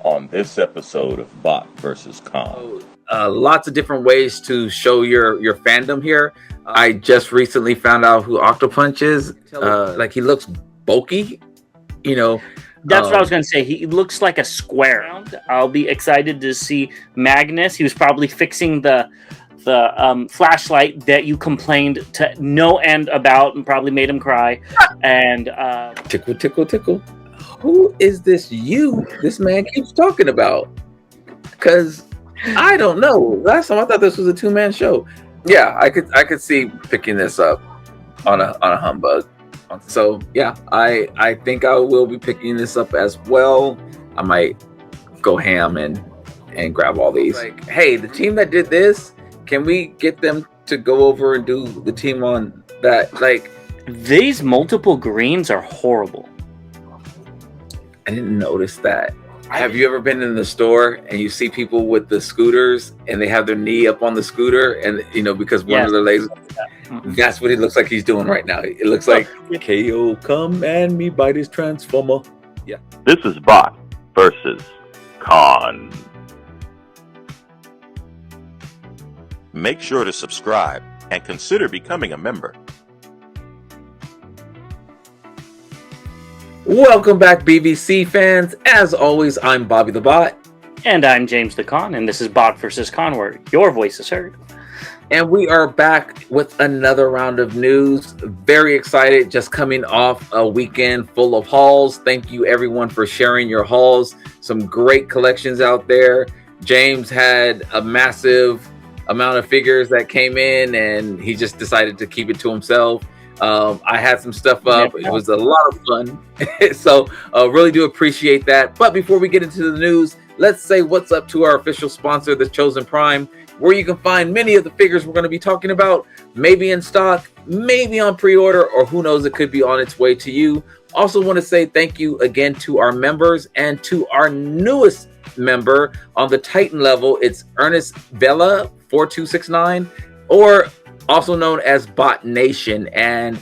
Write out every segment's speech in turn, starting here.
on this episode of Bot versus Con. Lots of different ways to show your fandom here. I just recently found out who Octopunch is. Like, he looks bulky, you know. That's what I was going to say. He looks like a square. I'll be excited to see Magnus. He was probably fixing the flashlight that you complained to no end about and probably made him cry. And tickle, tickle, tickle. Who is this this man keeps talking about? Because I don't know. Last time I thought this was a two-man show. Yeah, I could see picking this up on a humbug. So yeah, I think I will be picking this up as well. I might go ham and grab all these. Like, hey, the team that did this, can we get them to go over and do the team on that? Like, these multiple greens are horrible. I didn't notice that. Have you ever been in the store and you see people with the scooters and they have their knee up on the scooter and, you know, because one of their legs, that's what it looks like he's doing right now. It looks like KO, come and me by this transformer. Yeah. This is Bot versus Con. Make sure to subscribe and consider becoming a member. Welcome back, BBC fans. As always, I'm Bobby the Bot. And I'm James the Con, and this is Bot versus Con, where your voice is heard. And we are back with another round of news. Very excited, just coming off a weekend full of hauls. Thank you, everyone, for sharing your hauls. Some great collections out there. James had a massive amount of figures that came in, and he just decided to keep it to himself. I had some stuff up. It was a lot of fun. So really do appreciate that. But before we get into the news, let's say what's up to our official sponsor, the Chosen Prime, where you can find many of the figures we're going to be talking about, maybe in stock, maybe on pre-order, or who knows, it could be on its way to you. Also want to say thank you again to our members and to our newest member on the Titan level. It's Ernest Vela 4269, or also known as Bot Nation, and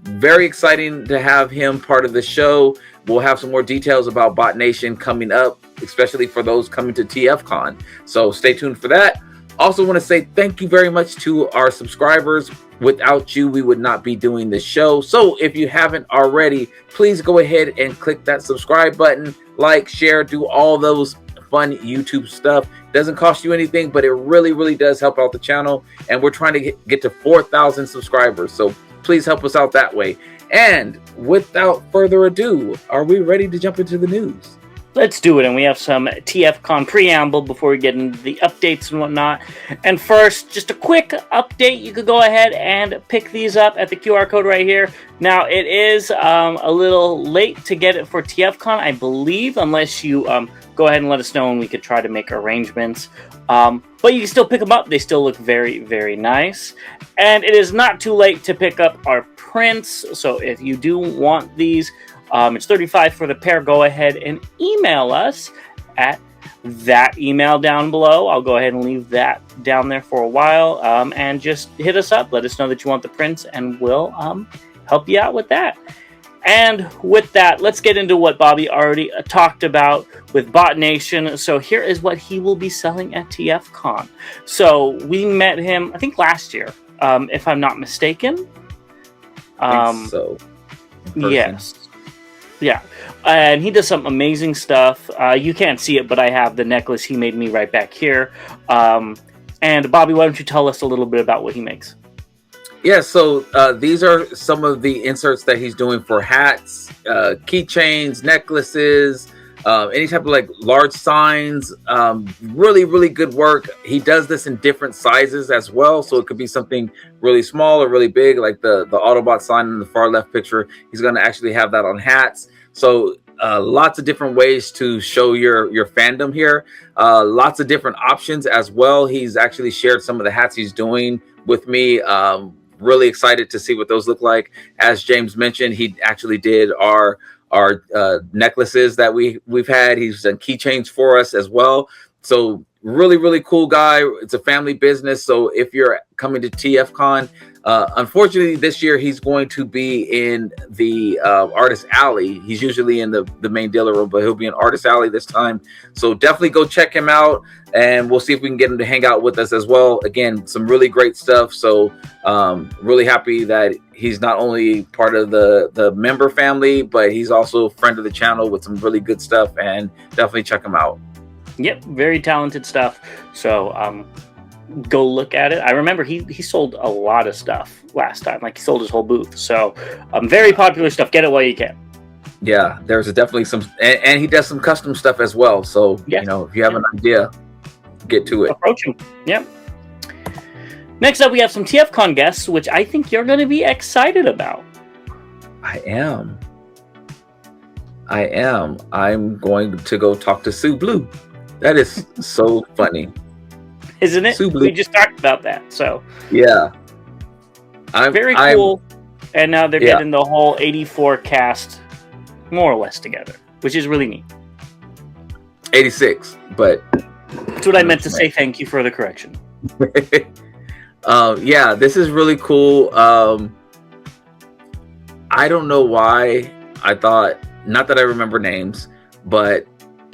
very exciting to have him part of the show. We'll have some more details about Bot Nation coming up, especially for those coming to TFcon. So stay tuned for that. Also want to say thank you very much to our subscribers. Without you, we would not be doing this show. So if you haven't already, please go ahead and click that subscribe button, like, share, do all those fun YouTube stuff. Doesn't cost you anything, but it really does help out the channel, and we're trying to get to 4,000 subscribers, so please help us out that way. And without further ado, are we ready to jump into the news? Let's do it, and we have some TFcon preamble before we get into the updates and whatnot. And first, just a quick update. You could go ahead and pick these up at the QR code right here. Now, it is a little late to get it for TFcon, I believe, unless you go ahead and let us know and we could try to make arrangements. But you can still pick them up. They still look very nice. And it is not too late to pick up our prints. So if you do want these, it's $35 for the pair. Go ahead and email us at that email down below. I'll go ahead and leave that down there for a while. And just hit us up. Let us know that you want the prints, and we'll help you out with that. And with that, let's get into what Bobby already talked about with Bot Nation. So here is what he will be selling at TFcon. So we met him, I think, last year, if I'm not mistaken. I think so. Yes. Yeah. And he does some amazing stuff. You can't see it, but I have the necklace he made me right back here. And Bobby, why don't you tell us a little bit about what he makes? Yeah, so these are some of the inserts that he's doing for hats, keychains, necklaces, any type of like large signs. Really good work. He does this in different sizes as well, so it could be something really small or really big, like the Autobot sign in the far left picture. He's going to actually have that on hats. So lots of different ways to show your fandom here. Lots of different options as well. He's actually shared some of the hats he's doing with me. Really excited to see what those look like. As James mentioned, he actually did our necklaces that we've had. He's done keychains for us as well. So really cool guy. It's a family business. So if you're coming to TFcon, Unfortunately, this year he's going to be in the Artist Alley. He's usually in the main dealer room, but he'll be in Artist Alley this time. So definitely go check him out, and we'll see if we can get him to hang out with us as well. Again, some really great stuff. So really happy that he's not only part of the member family, but he's also a friend of the channel with some really good stuff, and definitely check him out. Yep, very talented stuff. So go look at it. I remember he sold a lot of stuff last time. Like, he sold his whole booth. So very popular stuff. Get it while you can. Yeah, there's definitely some, and he does some custom stuff as well. So, yes. You know, if you have an idea, get to it. Approach him. Yep. Next up, we have some TFcon guests, which I think you're going to be excited about. I am. I'm going to go talk to Sue Blue. That is so funny. Isn't it? We just talked about that. So yeah, very cool. And now they're getting the whole 84 cast more or less together, which is really neat. 86, but that's what I meant to say. Thank you for the correction. Yeah, this is really cool. I don't know why I thought, not that I remember names, but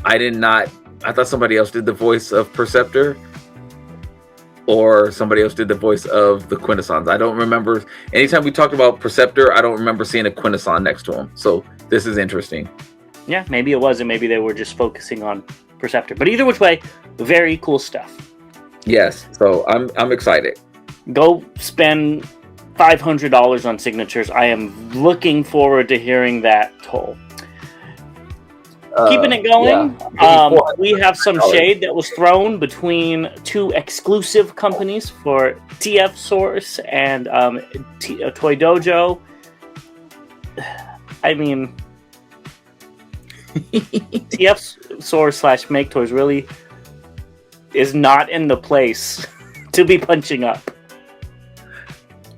I thought somebody else did the voice of Perceptor, or somebody else did the voice of the Quintessons. I don't remember. Anytime we talked about Perceptor, I don't remember seeing a Quintesson next to him. So this is interesting. Yeah, maybe it wasn't. Maybe they were just focusing on Perceptor. But either which way, very cool stuff. Yes, so I'm excited. Go spend $500 on signatures. I am looking forward to hearing that toll. Keeping it going, we have some shade that was thrown between two exclusive companies for TF Source and Toy Dojo. I mean, TF Source / Make Toys really is not in the place to be punching up.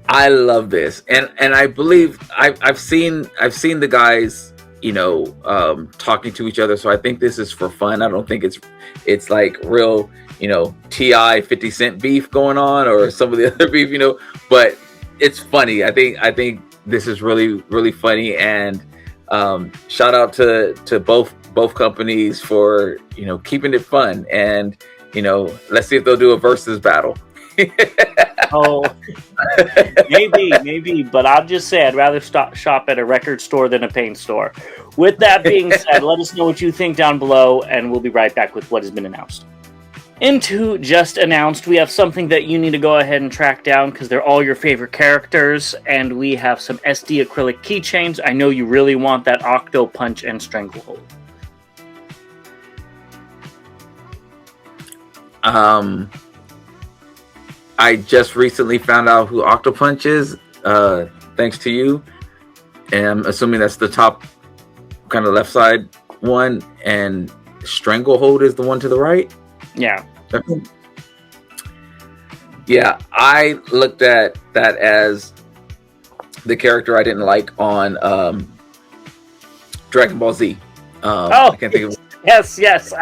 I love this, and I believe I've seen the guys, you know, talking to each other. So I think this is for fun. I don't think it's like real, you know, TI 50 Cent beef going on or some of the other beef, you know, but it's funny. I think this is really, really funny. And shout out to both companies for, you know, keeping it fun. And, you know, let's see if they'll do a versus battle. Oh, maybe, but I'll just say I'd rather shop at a record store than a paint store. With that being said, let us know what you think down below, and we'll be right back with what has been announced. Into just announced, we have something that you need to go ahead and track down because they're all your favorite characters, and we have some SD acrylic keychains. I know you really want that Octo Punch and Stranglehold. I just recently found out who Octopunch is, thanks to you. And I'm assuming that's the top kind of left side one, and Stranglehold is the one to the right? Yeah. Yeah, I looked at that as the character I didn't like on Dragon Ball Z. I can't think of it. Yes.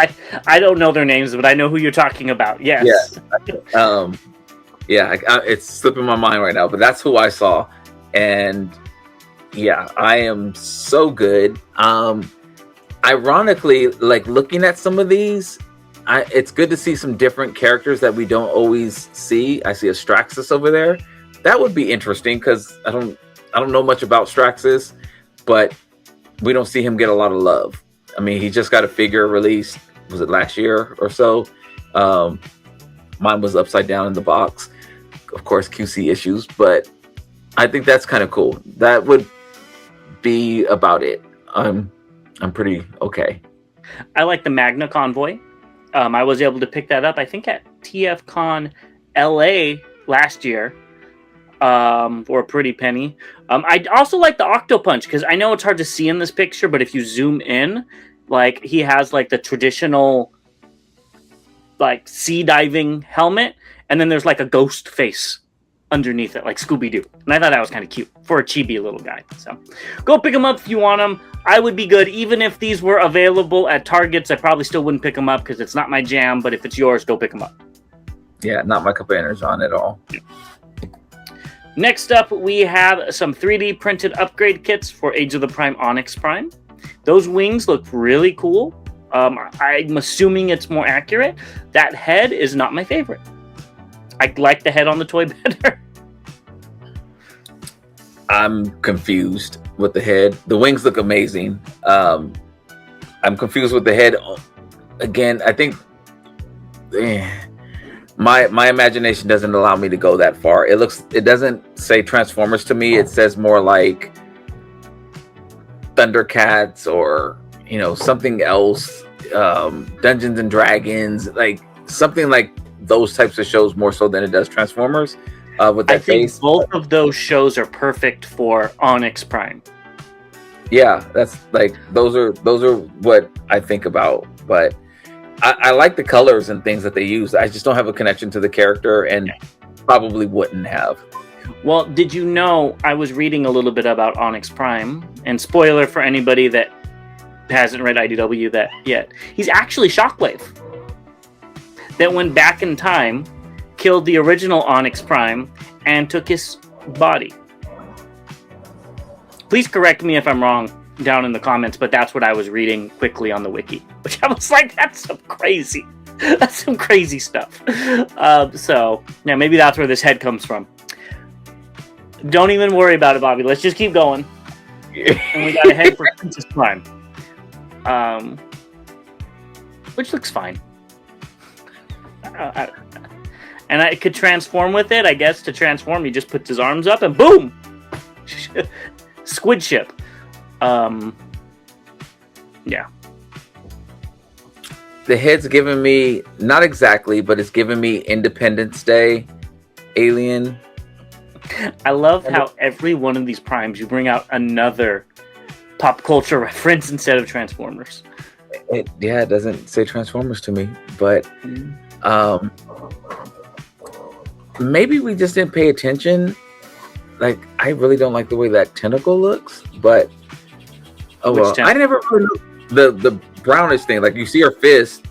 I don't know their names, but I know who you're talking about. Yes. Yeah. It's slipping my mind right now, but that's who I saw. And yeah, I am so good. Ironically, like looking at some of these, it's good to see some different characters that we don't always see. I see a Straxus over there. That would be interesting because I don't know much about Straxus, but we don't see him get a lot of love. I mean, he just got a figure released. Was it last year or so? Mine was upside down in the box. Of course, QC issues, but I think that's kind of cool. That would be about it. I'm pretty okay. I like the Magna Convoy. I was able to pick that up, I think, at TFcon LA last year for a pretty penny. I also like the Octopunch because I know it's hard to see in this picture, but if you zoom in, like he has like the traditional like sea diving helmet, and then there's like a ghost face underneath it, like Scooby-Doo. And I thought that was kind of cute for a chibi little guy. So go pick them up if you want them. I would be good. Even if these were available at Targets, I probably still wouldn't pick them up because it's not my jam, but if it's yours, go pick them up. Yeah, not my cup of energy on at all. Next up, we have some 3D printed upgrade kits for Age of the Prime Onyx Prime. Those wings look really cool. I'm assuming it's more accurate. That head is not my favorite. I like the head on the toy better. I'm confused with the head. The wings look amazing. I'm confused with the head. Again, I think my imagination doesn't allow me to go that far. It doesn't say Transformers to me. It says more like Thundercats or something else. Dungeons and Dragons, like something like those types of shows more so than it does Transformers. With that face, both of those shows are perfect for Onyx Prime. Yeah, that's like those are what I think about. But I like the colors and things that they use. I just don't have a connection to the character, and probably wouldn't have. Well, did you know I was reading a little bit about Onyx Prime, and spoiler for anybody that hasn't read IDW that yet, he's actually Shockwave. That went back in time, killed the original Onyx Prime, and took his body. Please correct me if I'm wrong down in the comments, but that's what I was reading quickly on the wiki, which I was like, that's some crazy stuff. So yeah, maybe that's where this head comes from. Don't even worry about it, Bobby. Let's just keep going. And we got a head for Princess Prime, which looks fine. And I could transform with it. I guess to transform, he just puts his arms up and boom, squid ship. Yeah. The head's giving me, not exactly, but it's giving me Independence Day, Alien. I love how every one of these primes you bring out another pop culture reference instead of Transformers. It doesn't say Transformers to me, but maybe we just didn't pay attention. Like, I really don't like the way that tentacle looks, but I never really knew the brownish thing. Like, you see her fist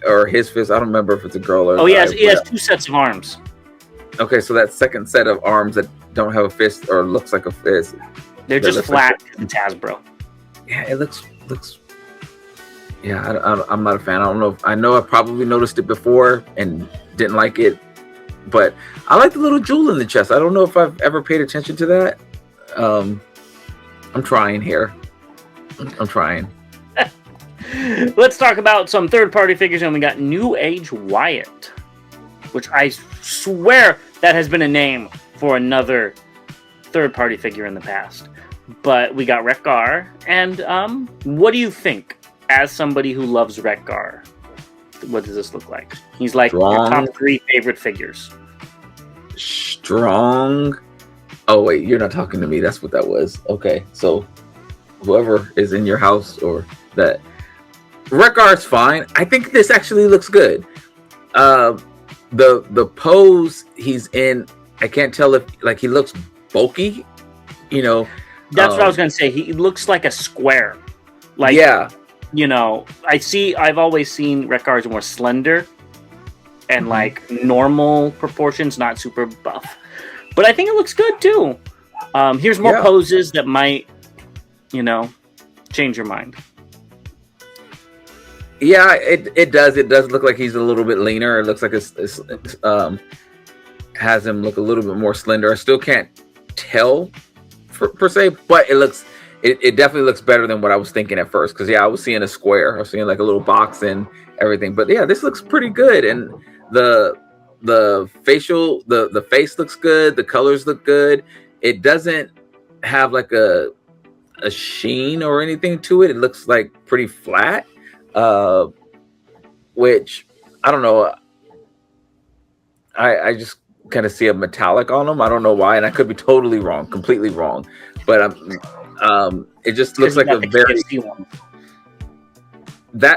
or his fist. I don't remember if it's a girl or he has two sets of arms. Okay, so that second set of arms that don't have a fist or looks like a fist, they're just flat. It's Hasbro. Yeah, it looks. Yeah, I'm not a fan. I don't know. I know I probably noticed it before and didn't like it, but I like the little jewel in the chest. I don't know if I've ever paid attention to that. I'm trying here. I'm trying. Let's talk about some third-party figures, and we got Newage Wyatt, which I swear that has been a name for another third-party figure in the past. But we got Wreckgar, and what do you think? As somebody who loves Wreckgar, what does this look like? He's like your top 3 favorite figures. Strong. Oh wait, you're not talking to me. That's what that was. Okay, so whoever is in your house or that, Wreckgar's fine. I think this actually looks good. The pose he's in, I can't tell if like he looks bulky. That's what I was gonna say. He looks like a square. Like yeah. I've always seen Wreckgar's more slender and like normal proportions, not super buff. But I think it looks good too. Here's more poses that might, change your mind. Yeah, it does. It does look like he's a little bit leaner. It looks like it's has him look a little bit more slender. I still can't tell per se, but it definitely looks better than what I was thinking at first. Because I was seeing a square. I was seeing like a little box and everything. But yeah, this looks pretty good. And the facial, the face looks good. The colors look good. It doesn't have like a sheen or anything to it. It looks like pretty flat. Which I don't know. I just kind of see a metallic on them. I don't know why, and I could be totally wrong, completely wrong. But it just looks like a very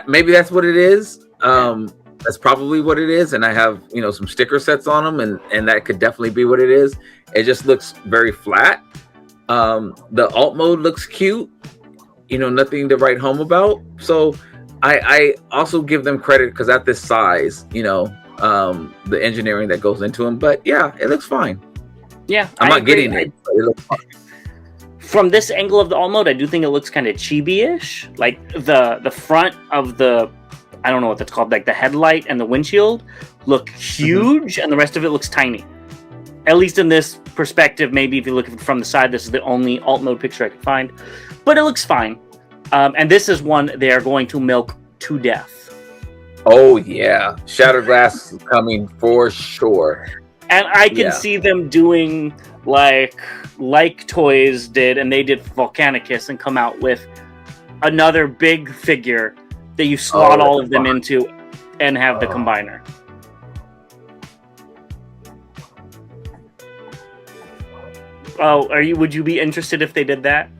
maybe that's what it is. That's probably what it is. And I have some sticker sets on them, and that could definitely be what it is. It just looks very flat. The alt mode looks cute. Nothing to write home about. So I also give them credit because at this size, the engineering that goes into them. But yeah, it looks fine. Yeah, I'm I not agree. getting it. But it looks fun. From this angle of the alt mode, I do think it looks kind of chibi-ish. Like the front of the, I don't know what that's called, like the headlight and the windshield look huge, and the rest of it looks tiny. At least in this perspective. Maybe if you look at it from the side, this is the only alt mode picture I could find, but it looks fine. And this is one they are going to milk to death. Oh yeah, Shattered Glass is coming for sure. And I can see them doing like Toys did, and they did Volcanicus, and come out with another big figure that you slot all of them into and have the combiner. Oh, would you be interested if they did that?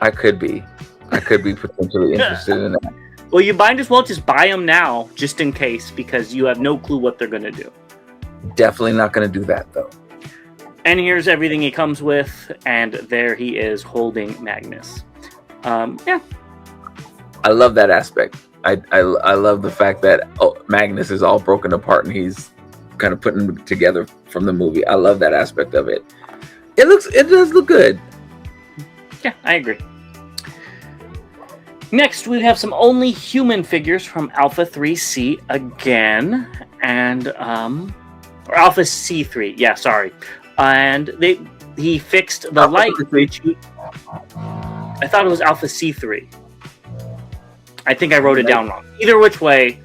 I could be potentially interested in that. Well, you might as well just buy them now, just in case, because you have no clue what they're going to do. Definitely not going to do that, though. And here's everything he comes with, and there he is holding Magnus. Yeah. I love that aspect. I love the fact that Magnus is all broken apart, and he's kind of putting them together from the movie. I love that aspect of it. It does look good. Yeah, I agree. Next, we have some only human figures from Alpha 3C again, and or Alpha C3. Yeah, sorry. And he fixed the light. I thought it was Alpha C3. I think I wrote it down wrong. Either which way,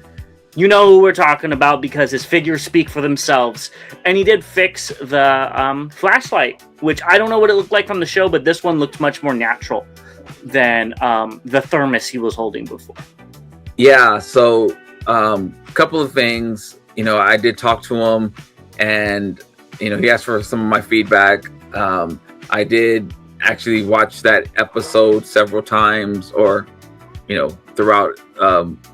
you know who we're talking about because his figures speak for themselves. And he did fix the flashlight, which I don't know what it looked like from the show, but this one looked much more natural than the thermos he was holding before. Yeah, so couple of things. I did talk to him, and he asked for some of my feedback. I did actually watch that episode several times, or throughout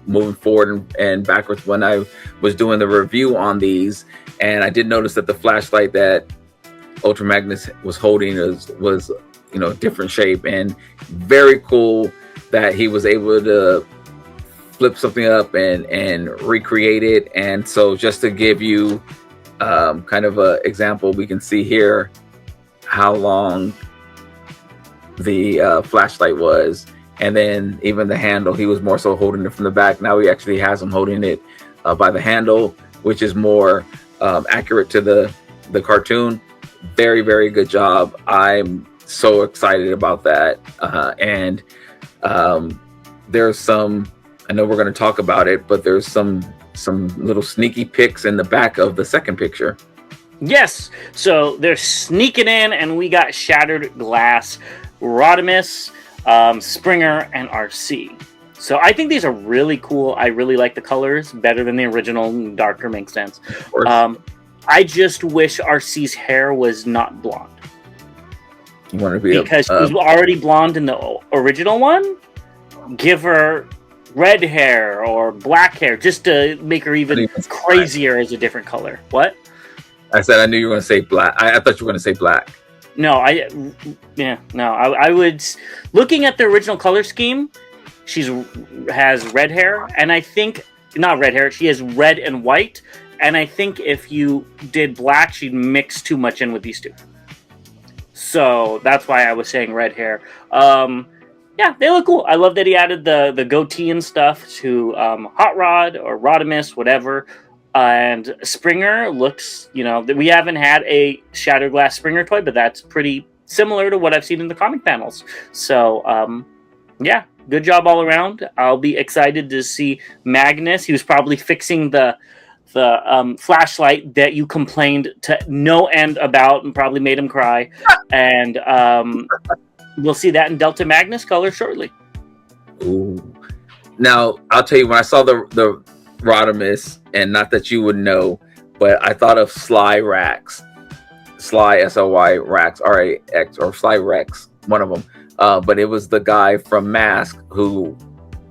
moving forward and backwards when I was doing the review on these. And I did notice that the flashlight that Ultra Magnus was holding was different shape, and very cool that he was able to flip something up and recreate it. And so just to give you kind of an example, we can see here how long the flashlight was, and then even the handle, he was more so holding it from the back. Now he actually has him holding it by the handle, which is more accurate to the cartoon. Very, very good job. I'm so excited about that. And there's some, I know we're going to talk about it, but there's some little sneaky pics in the back of the second picture. Yes, so they're sneaking in, and we got Shattered Glass, Rodimus, Springer, and RC. So I think these are really cool. I really like the colors better than the original. Darker makes sense. I just wish RC's hair was not blonde. You want to be because she was already blonde in the original one. Give her red hair or black hair just to make her even crazier as a different color. What? I said I knew you were going to say black. I thought you were going to say black. No, I would. Looking at the original color scheme, has red hair, and I think not red hair. She has red and white, and I think if you did black, she'd mix too much in with these two. So that's why I was saying red hair. Yeah, they look cool. I love that he added the goatee and stuff to Hot Rod or Rodimus, whatever. And Springer looks, we haven't had a Shattered Glass Springer toy, but that's pretty similar to what I've seen in the comic panels. So, yeah, good job all around. I'll be excited to see Magnus. He was probably fixing the flashlight that you complained to no end about and probably made him cry. And we'll see that in Delta Magnus color shortly. Ooh. Now, I'll tell you, when I saw the Rodimus, and not that you would know, but I thought of Sly Rax. Sly, S-L-Y, Rax, R-A-X, or Sly Rex, one of them. But it was the guy from Mask who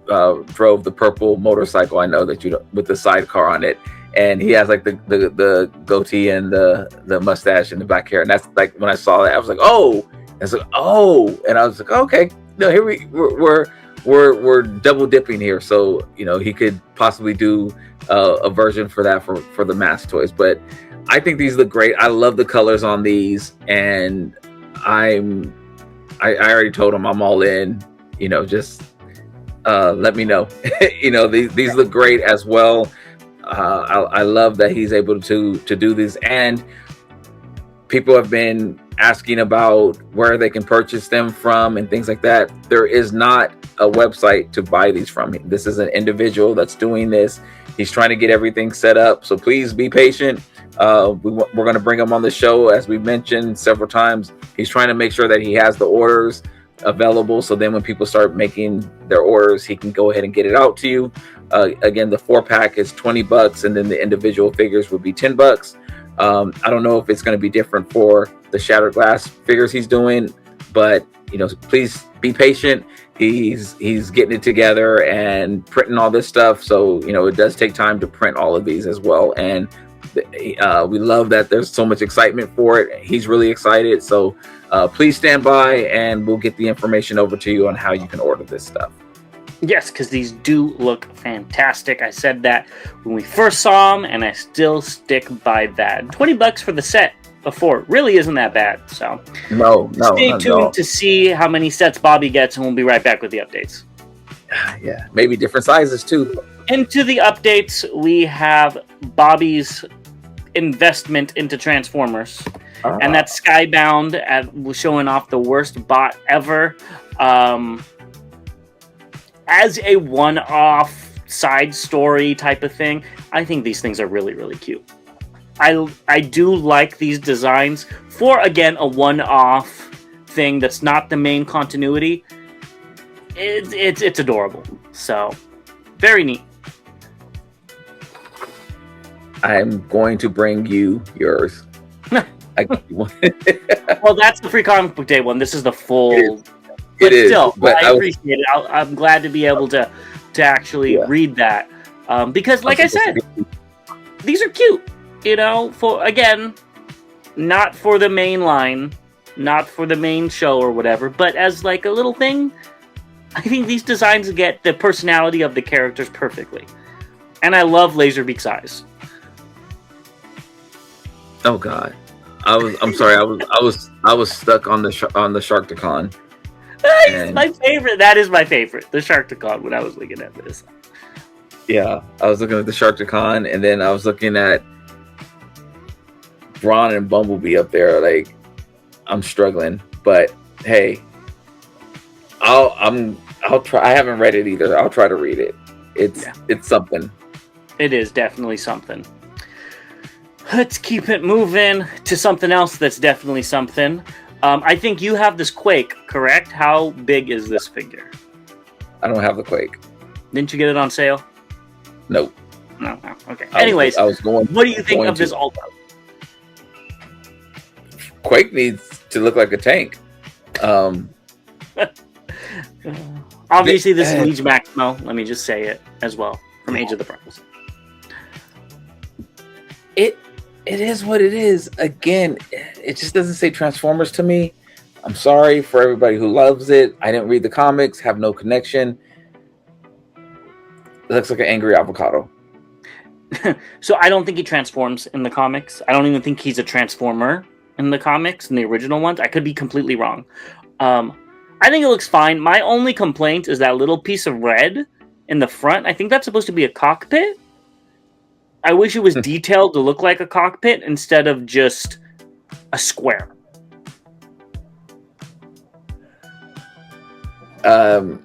drove the purple motorcycle, I know that with the sidecar on it. And he has like the goatee and the mustache and the back hair. And that's like, when I saw that, I was like, oh! And I was like, okay, no, here we're we're double dipping here. So he could possibly do a version for that for the mass toys. But I think these look great. I love the colors on these, and I already told him I'm all in. Just let me know. These look great as well. I love that he's able to do this, and people have been asking about where they can purchase them from and things like that. There is not a website to buy these from. This is an individual that's doing this. He's trying to get everything set up, so please be patient. We're going to bring him on the show, as we mentioned several times. He's trying to make sure that he has the orders available, so then when people start making their orders, he can go ahead and get it out to you. Again, the 4-pack is $20, and then the individual figures would be $10. I don't know if it's going to be different for the Shattered Glass figures he's doing, but please be patient. He's getting it together and printing all this stuff, so it does take time to print all of these as well. And we love that there's so much excitement for it. He's really excited, so please stand by, and we'll get the information over to you on how you can order this stuff. Yes, because these do look fantastic. I said that when we first saw them, and I still stick by that. $20 for the set before really isn't that bad. So no, stay tuned to see how many sets Bobby gets, and we'll be right back with the updates. Yeah, maybe different sizes too. Into the updates, we have Bobby's investment into Transformers, and that's Skybound showing off the worst bot ever. As a one-off side story type of thing, I think these things are really, really cute. I do like these designs for, again, a one-off thing that's not the main continuity. It's adorable. So, very neat. I'm going to bring you yours. Well, that's the free comic book day one. This is the full. It is, still, but I appreciate it. I'm glad to be able to actually read that because, like I said, these are cute. For, again, not for the main line, not for the main show or whatever, but as like a little thing. I think these designs get the personality of the characters perfectly, and I love Laserbeak's eyes. Oh God, I'm sorry. I was stuck on the Sharktacon. It's my favorite. That is my favorite. The Sharktacon. When I was looking at this, yeah, I was looking at the Sharktacon, and then I was looking at Brawn and Bumblebee up there. Like, I'm struggling, but hey, I'll try. I haven't read it either. I'll try to read it. It's something. It is definitely something. Let's keep it moving to something else that's definitely something. I think you have this Quake, correct? How big is this figure? I don't have the Quake. Didn't you get it on sale? Nope. No. Okay. Anyways, what do you think of this Alto? Quake needs to look like a tank. Obviously, this is Liege Maximo. Let me just say it as well from Age of the Primes. It is what it is. Again, it just doesn't say Transformers to me. I'm sorry for everybody who loves it. I didn't read the comics, have no connection. It looks like an angry avocado. So I don't think he transforms in the comics. I don't even think he's a Transformer in the comics, in the original ones. I could be completely wrong. I think it looks fine. My only complaint is that little piece of red in the front. I think that's supposed to be a cockpit. I wish it was detailed to look like a cockpit instead of just a square. Yeah.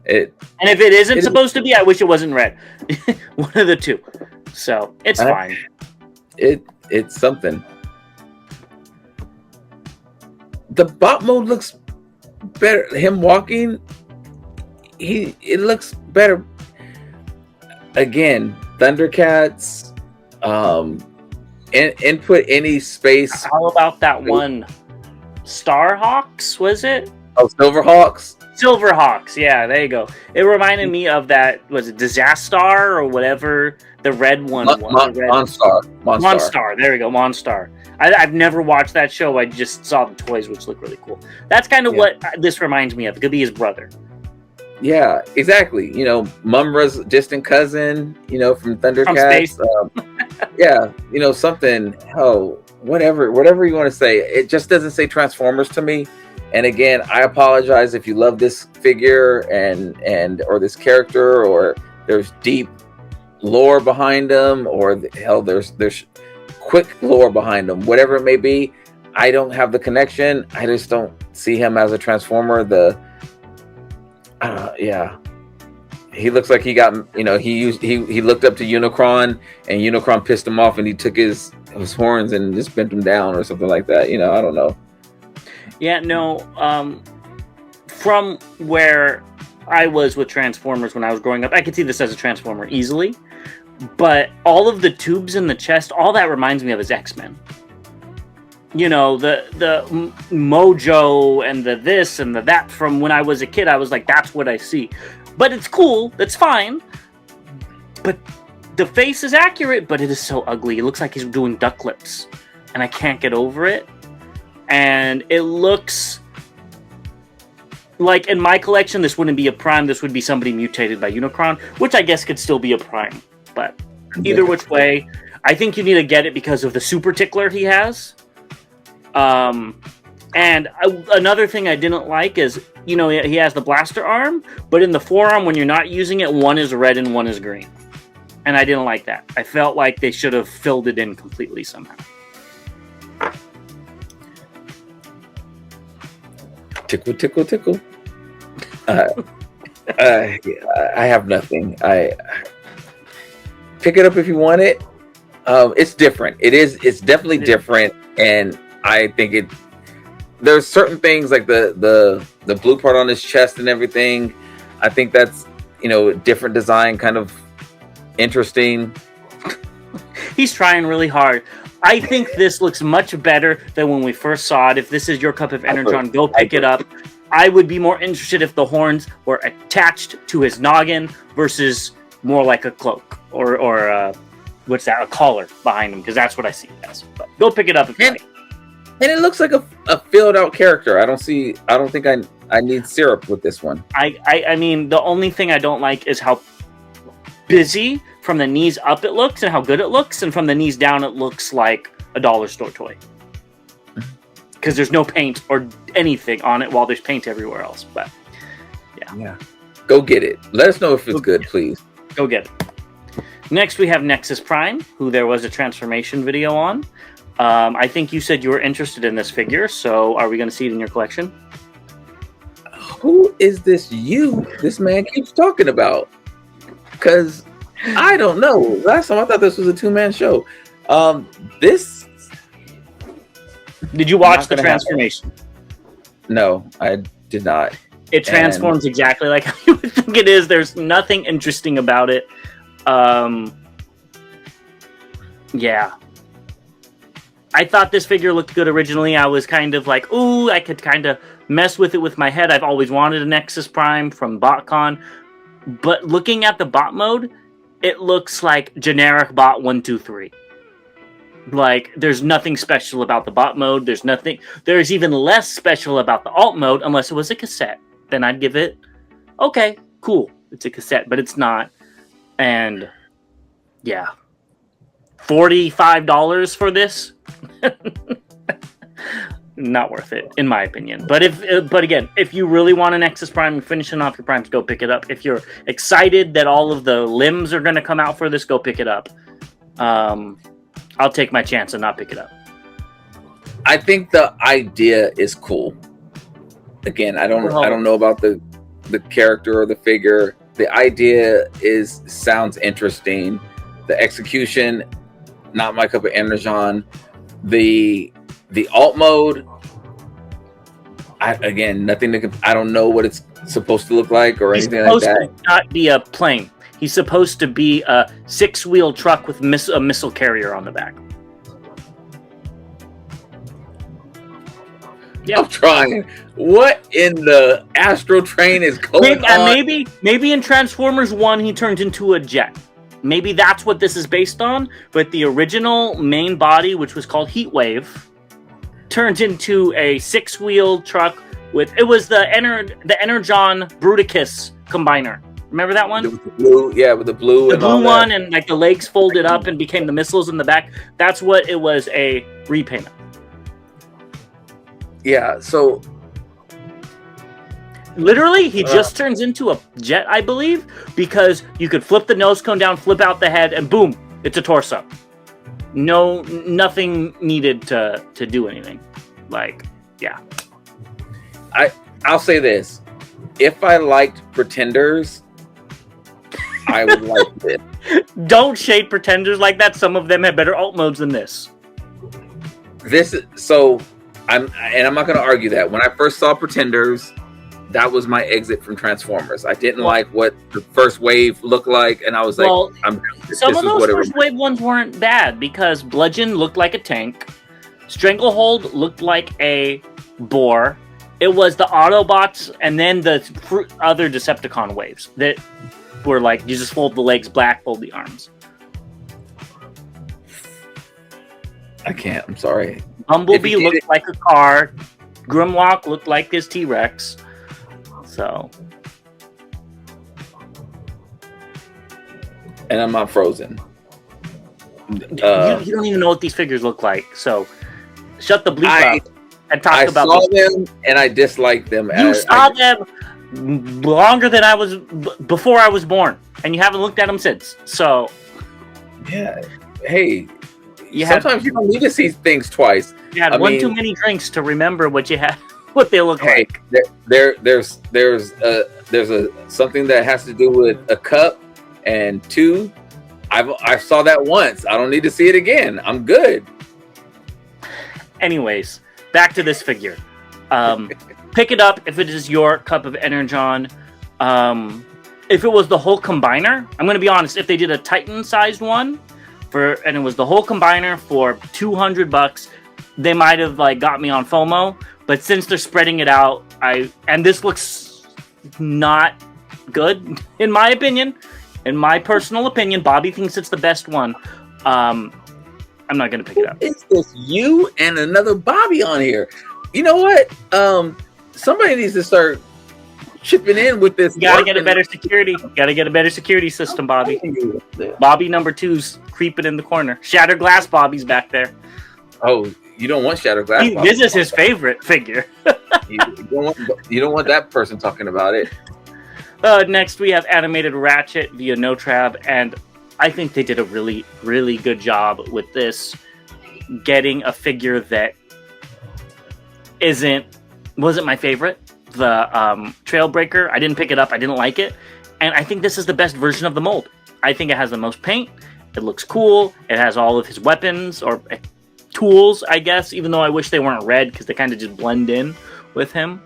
And if it isn't supposed to be, I wish it wasn't red. One of the two. So it's fine. It's something. The bot mode looks better. Him walking, it looks better. Again, Thundercats, input any space. How about that one? Starhawks, was it? Oh, Silverhawks. Silverhawks. Yeah, there you go. It reminded me of that. Was it Disaster or whatever? The red one was. Monstar. There we go. Monstar. I've never watched that show. I just saw the toys, which look really cool. That's kind of what this reminds me of. It could be his brother. Yeah, exactly. You know, Mumra's distant cousin. You know, from Thundercats. Yeah, you know, something. Oh, whatever you want to say. It just doesn't say Transformers to me. And again, I apologize if you love this figure and or this character, or there's deep lore behind them, or there's quick lore behind them. Whatever it may be, I don't have the connection. I just don't see him as a Transformer. He looks like he got, you know, he looked up to Unicron, and Unicron pissed him off, and he took his horns and just bent him down or something like that. You know, I don't know. Yeah, no. From where I was with Transformers when I was growing up, I could see this as a Transformer easily. But all of the tubes in the chest, all that reminds me of is X-Men. You know, the mojo and the this and the that from when I was a kid. I was like, that's what I see. But it's cool. That's fine. But the face is accurate, but it is so ugly. It looks like he's doing duck lips. And I can't get over it. And it looks like in my collection, this wouldn't be a Prime. This would be somebody mutated by Unicron, which I guess could still be a Prime. But either which way, I think you need to get it because of the super tickler he has. And another thing I didn't like is, you know, he has the blaster arm, but in the forearm, when you're not using it, one is red and one is green. And I didn't like that. I felt like they should have filled it in completely somehow. Tickle, tickle, tickle. I have nothing. I pick it up if you want it. It's different. It's definitely different, and I think there's certain things like the blue part on his chest and everything. I think that's, you know, different design, kind of interesting. He's trying really hard. I think this looks much better than when we first saw it. If this is your cup of Energon, go pick it up. I would be more interested if the horns were attached to his noggin versus more like a cloak or what's that? A collar behind him, because that's what I see it as. But go pick it up if you like. And it looks like a filled out character. I don't think I need syrup with this one. I mean, the only thing I don't like is how busy from the knees up it looks and how good it looks, and from the knees down it looks like a dollar store toy. Because there's no paint or anything on it while there's paint everywhere else. But yeah. Go get it. Let us know if it's good, please. Go get it. Next we have Nexus Prime, who there was a transformation video on. I think you said you were interested in this figure, so are we going to see it in your collection? Who is this this man keeps talking about? Because I don't know. Last time I thought this was a two-man show. This... Did you watch the transformation? No, I did not. It transforms exactly like how you would think it is. There's nothing interesting about it. Yeah. I thought this figure looked good originally. I was kind of like, ooh, I could kind of mess with it with my head. I've always wanted a Nexus Prime from BotCon. But looking at the bot mode, it looks like generic bot 123. Like, there's nothing special about the bot mode. There's even less special about the alt mode, unless it was a cassette. Then I'd give it, okay, cool. It's a cassette, but it's not. And, yeah. $45 for this? Not worth it, in my opinion. But again, if you really want an Nexus Prime and finishing off your primes, go pick it up. If you're excited that all of the limbs are going to come out for this, go pick it up. I'll take my chance and not pick it up. I think the idea is cool. Again, I don't know about the character or the figure. The idea sounds interesting. The execution, not my cup of energon. The alt mode, I don't know what it's supposed to look like or anything like that. He's supposed to not be a plane. He's supposed to be a 6-wheel truck with a missile carrier on the back. Yeah. I'm trying. What in the Astro Train is going on? Maybe in Transformers 1 he turns into a jet. Maybe that's what this is based on. But the original main body, which was called Heatwave, turns into a 6-wheel truck with the Energon Bruticus combiner. Remember that one? With the blue, with the blue. The blue one, and like the legs folded up and became the missiles in the back. That's what it was, a repaint. Yeah, so literally he just turns into a jet, I believe, because you could flip the nose cone down, flip out the head, and boom, it's a torso. Nothing needed to do anything. Like, yeah. I'll say this. If I liked Pretenders, I would like this. Don't shade Pretenders like that. Some of them have better alt modes than this. I'm not going to argue that. When I first saw Pretenders, that was my exit from Transformers. I didn't like what the first wave looked like, and I was like, some of those first wave ones weren't bad because Bludgeon looked like a tank, Stranglehold looked like a boar. It was the Autobots and then the other Decepticon waves that were like, you just fold the legs black, fold the arms. I can't. I'm sorry. Bumblebee looked like a car. Grimlock looked like his T-Rex. So. And I'm not frozen. You don't even know what these figures look like. So, shut the bleep up and talk about them. I saw them and I disliked them. You saw them longer than I was before I was born, and you haven't looked at them since. So. Yeah. Hey. Sometimes you don't need to see things twice. You had one too many drinks to remember what you had, what they look like. There's something that has to do with a cup, and 2, I saw that once. I don't need to see it again. I'm good. Anyways, back to this figure. Pick it up if it is your cup of Energon. If it was the whole combiner, I'm going to be honest. If they did a Titan-sized one. And it was the whole combiner for $200, they might have like got me on FOMO. But since they're spreading it out, and this looks not good in my opinion. In my personal opinion, Bobby thinks it's the best one. I'm not gonna pick it up. It's just you and another Bobby on here. You know what? Somebody needs to start chipping in with this. You gotta get a better security. Gotta get a better security system, Bobby. Bobby number 2's creeping in the corner. Shattered Glass Bobby's back there. Oh, you don't want Shattered Glass Bobby. This is his favorite figure. you don't want that person talking about it. Next, we have animated Ratchet via No Trab, and I think they did a really, really good job with this. Getting a figure that wasn't my favorite. The Trailbreaker, I didn't pick it up. I didn't like it. And I think this is the best version of the mold. I think it has the most paint. It looks cool. It has all of his weapons or tools, I guess, even though I wish they weren't red because they kind of just blend in with him.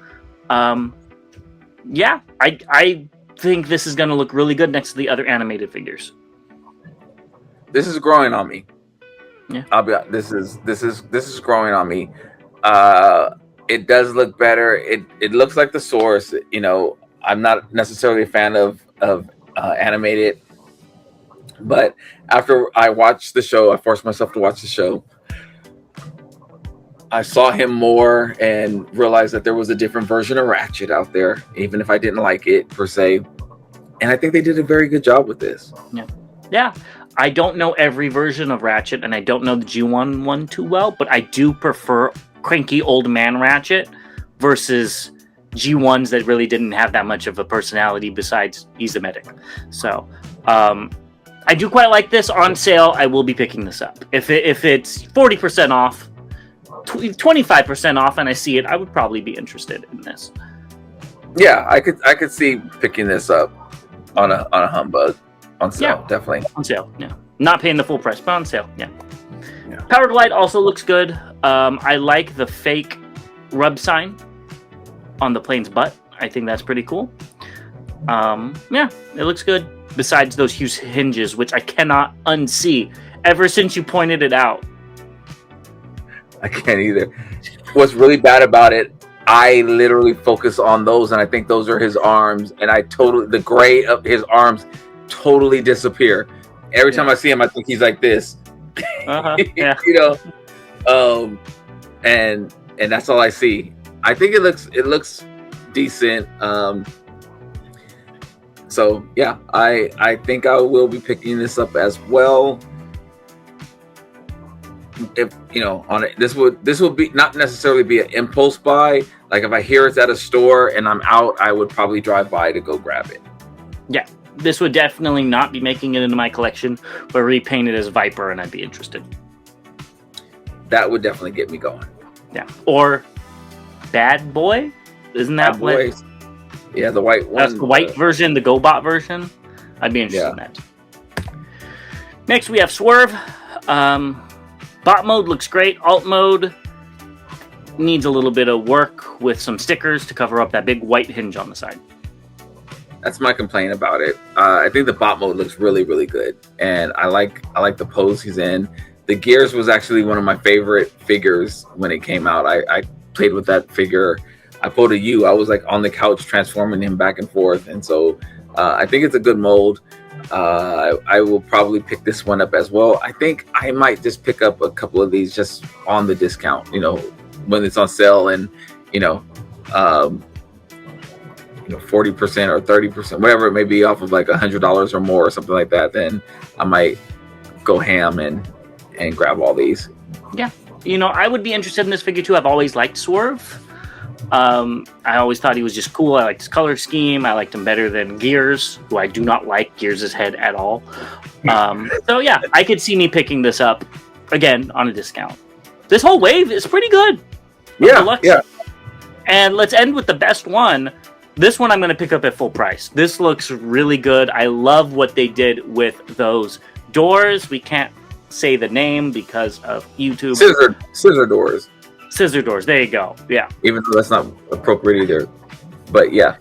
Yeah, I think this is going to look really good next to the other animated figures. This is growing on me. Yeah. This is growing on me. It does look better. It looks like the source. You know, I'm not necessarily a fan of animated, but after I watched the show, I forced myself to watch the show. I saw him more and realized that there was a different version of Ratchet out there, even if I didn't like it per se. And I think they did a very good job with this. Yeah. I don't know every version of Ratchet, and I don't know the G1 one too well, but I do prefer cranky old man Ratchet versus G1s that really didn't have that much of a personality besides he's a medic. So I do quite like this. On sale, I will be picking this up. If it's 40% off, 25% off, and I see it, I would probably be interested in this. Yeah, I could see picking this up on a humbug on sale. Definitely on sale. Yeah, not paying the full price, but on sale. Yeah. Powered Light also looks good. I like the fake rub sign on the plane's butt. I think that's pretty cool. Yeah, it looks good. Besides those huge hinges, which I cannot unsee ever since you pointed it out. I can't either. what's really bad about it, I literally focus on those, and I think those are his arms, and the gray of his arms totally disappear. Every time I see him, I think he's like this. Yeah. And that's all I see. I think it looks decent. So yeah, I think I will be picking this up as well. If on it, this will be not necessarily be an impulse buy. Like if I hear it's at a store and I'm out, I would probably drive by to go grab it. Yeah, this would definitely not be making it into my collection, but repaint it as Viper, and I'd be interested. That would definitely get me going. Yeah, or Bad Boy, isn't that Bad Boy? Yeah, the white one. That's the white version, the GoBot version. I'd be interested in that. Next, we have Swerve. Bot mode looks great. Alt mode needs a little bit of work with some stickers to cover up that big white hinge on the side. That's my complaint about it. I think the bot mode looks really, really good, and I like the pose he's in. The Gears was actually one of my favorite figures when it came out. I played with that figure. I pulled a U. I was like on the couch transforming him back and forth, and so I think it's a good mold. I will probably pick this one up as well. I think I might just pick up a couple of these just on the discount, when it's on sale, and 40% or 30%, whatever it may be, off of like $100 or more or something like that. Then I might go ham and grab all these. Yeah, I would be interested in this figure too. I've always liked Swerve. I always thought he was just cool. I liked his color scheme. I liked him better than Gears, who I do not like Gears' head at all. So yeah, I could see me picking this up again on a discount. This whole wave is pretty good. Yeah. And let's end with the best one. This one I'm going to pick up at full price. This looks really good. I love what they did with those doors. We can't say the name because of YouTube. Scissor doors. Scissor doors. There you go. Yeah. Even though that's not appropriate either. But yeah.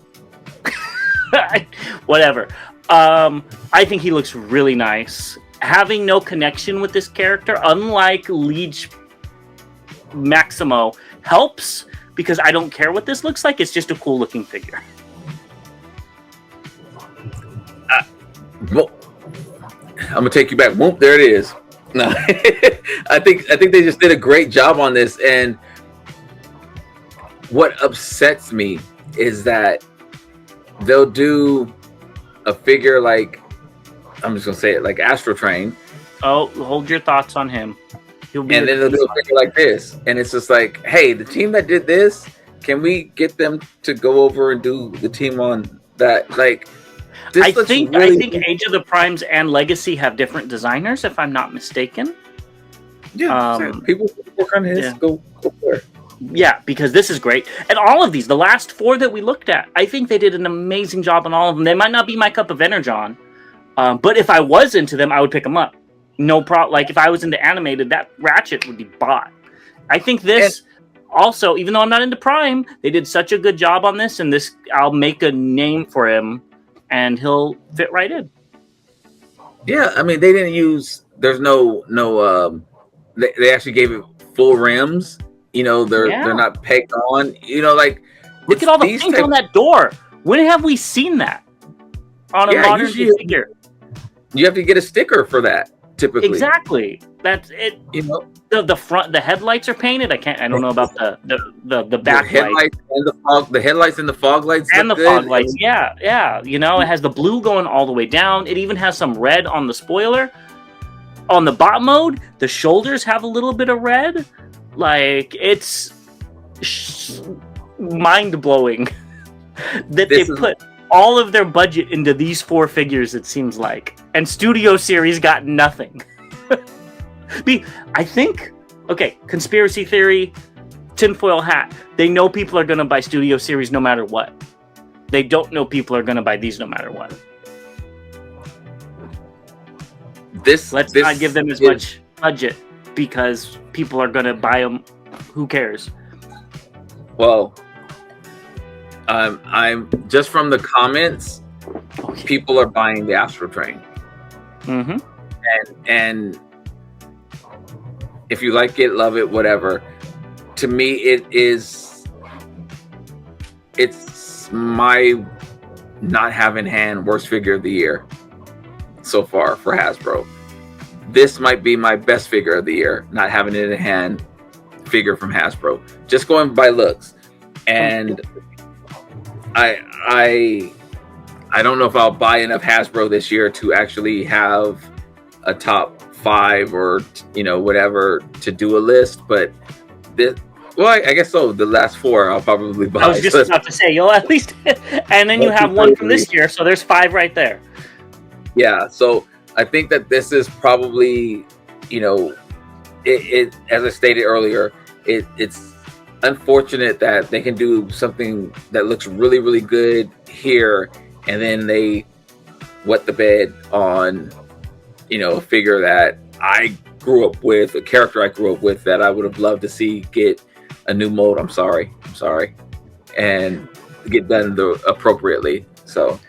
Whatever. I think he looks really nice. Having no connection with this character, unlike Liege Maximo, helps because I don't care what this looks like. It's just a cool looking figure. Well, I'm gonna take you back. Whoop, there it is. No, I think they just did a great job on this, and what upsets me is that they'll do a figure like, I'm just gonna say it, like Astro Train. Oh, hold your thoughts on him. And then they'll do a figure like this, and it's just like, hey, the team that did this, can we get them to go over and do the team on that? Like, I think Age of the Primes and Legacy have different designers, if I'm not mistaken. Yeah, people work on his. Go there. Yeah, because this is great. And all of these, the last 4 that we looked at, I think they did an amazing job on all of them. They might not be my cup of energon, but if I was into them, I would pick them up. No problem. Like if I was into animated, that Ratchet would be bought. I think this also, even though I'm not into Prime, they did such a good job on this, and this, I'll make a name for him, and he'll fit right in. Yeah, I mean, they didn't use. There's no. They actually gave it full rims. They're not pegged on. Like, look at all the paint on that door. When have we seen that on a modern figure? You have to get a sticker for that. Typically, exactly. That's it. The front, the headlights are painted. I don't know about the back headlights and the fog. The headlights and the fog lights and the fog lights. Yeah. It has the blue going all the way down. It even has some red on the spoiler. On the bot mode, the shoulders have a little bit of red. Like, it's mind blowing that they put all of their budget into these 4 figures. It seems like, and Studio Series got nothing. I think, conspiracy theory, tinfoil hat. They know people are going to buy Studio Series no matter what. They don't know people are going to buy these no matter what. Let's not give them as much budget because people are going to buy them. Who cares? Well, I'm just from the comments. People are buying the Astro Train. Mm-hmm. And if you like it, love it, whatever. to me, it's my not having hand worst figure of the year so far for Hasbro. This might be my best figure of the year, not having it in hand figure from Hasbro. Just going by looks. And I don't know if I'll buy enough Hasbro this year to actually have a top 5 or whatever to do a list, but this, well, I guess so. The last 4 I'll probably buy. I was just about to say you'll at least, and then you have one from this year, so there's 5 right there. Yeah, so I think that this is probably, it as I stated earlier, it's unfortunate that they can do something that looks really, really good here, and then they wet the bed on, a figure that I grew up with, a character I grew up with that I would have loved to see get a new mold. I'm sorry, and get done appropriately. So.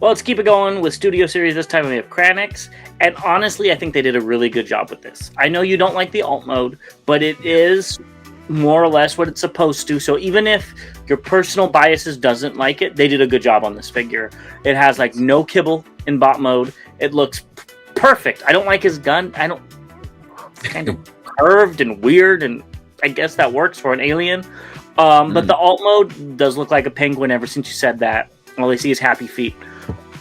Well, let's keep it going with Studio Series. This time we have Kranix, and honestly, I think they did a really good job with this. I know you don't like the alt mode, but it is more or less what it's supposed to. So even if your personal biases doesn't like it, they did a good job on this figure. It has like no kibble in bot mode. It looks perfect. I don't like his gun. It's kind of curved and weird, and I guess that works for an alien. But the alt mode does look like a penguin ever since you said that. All I see is happy feet.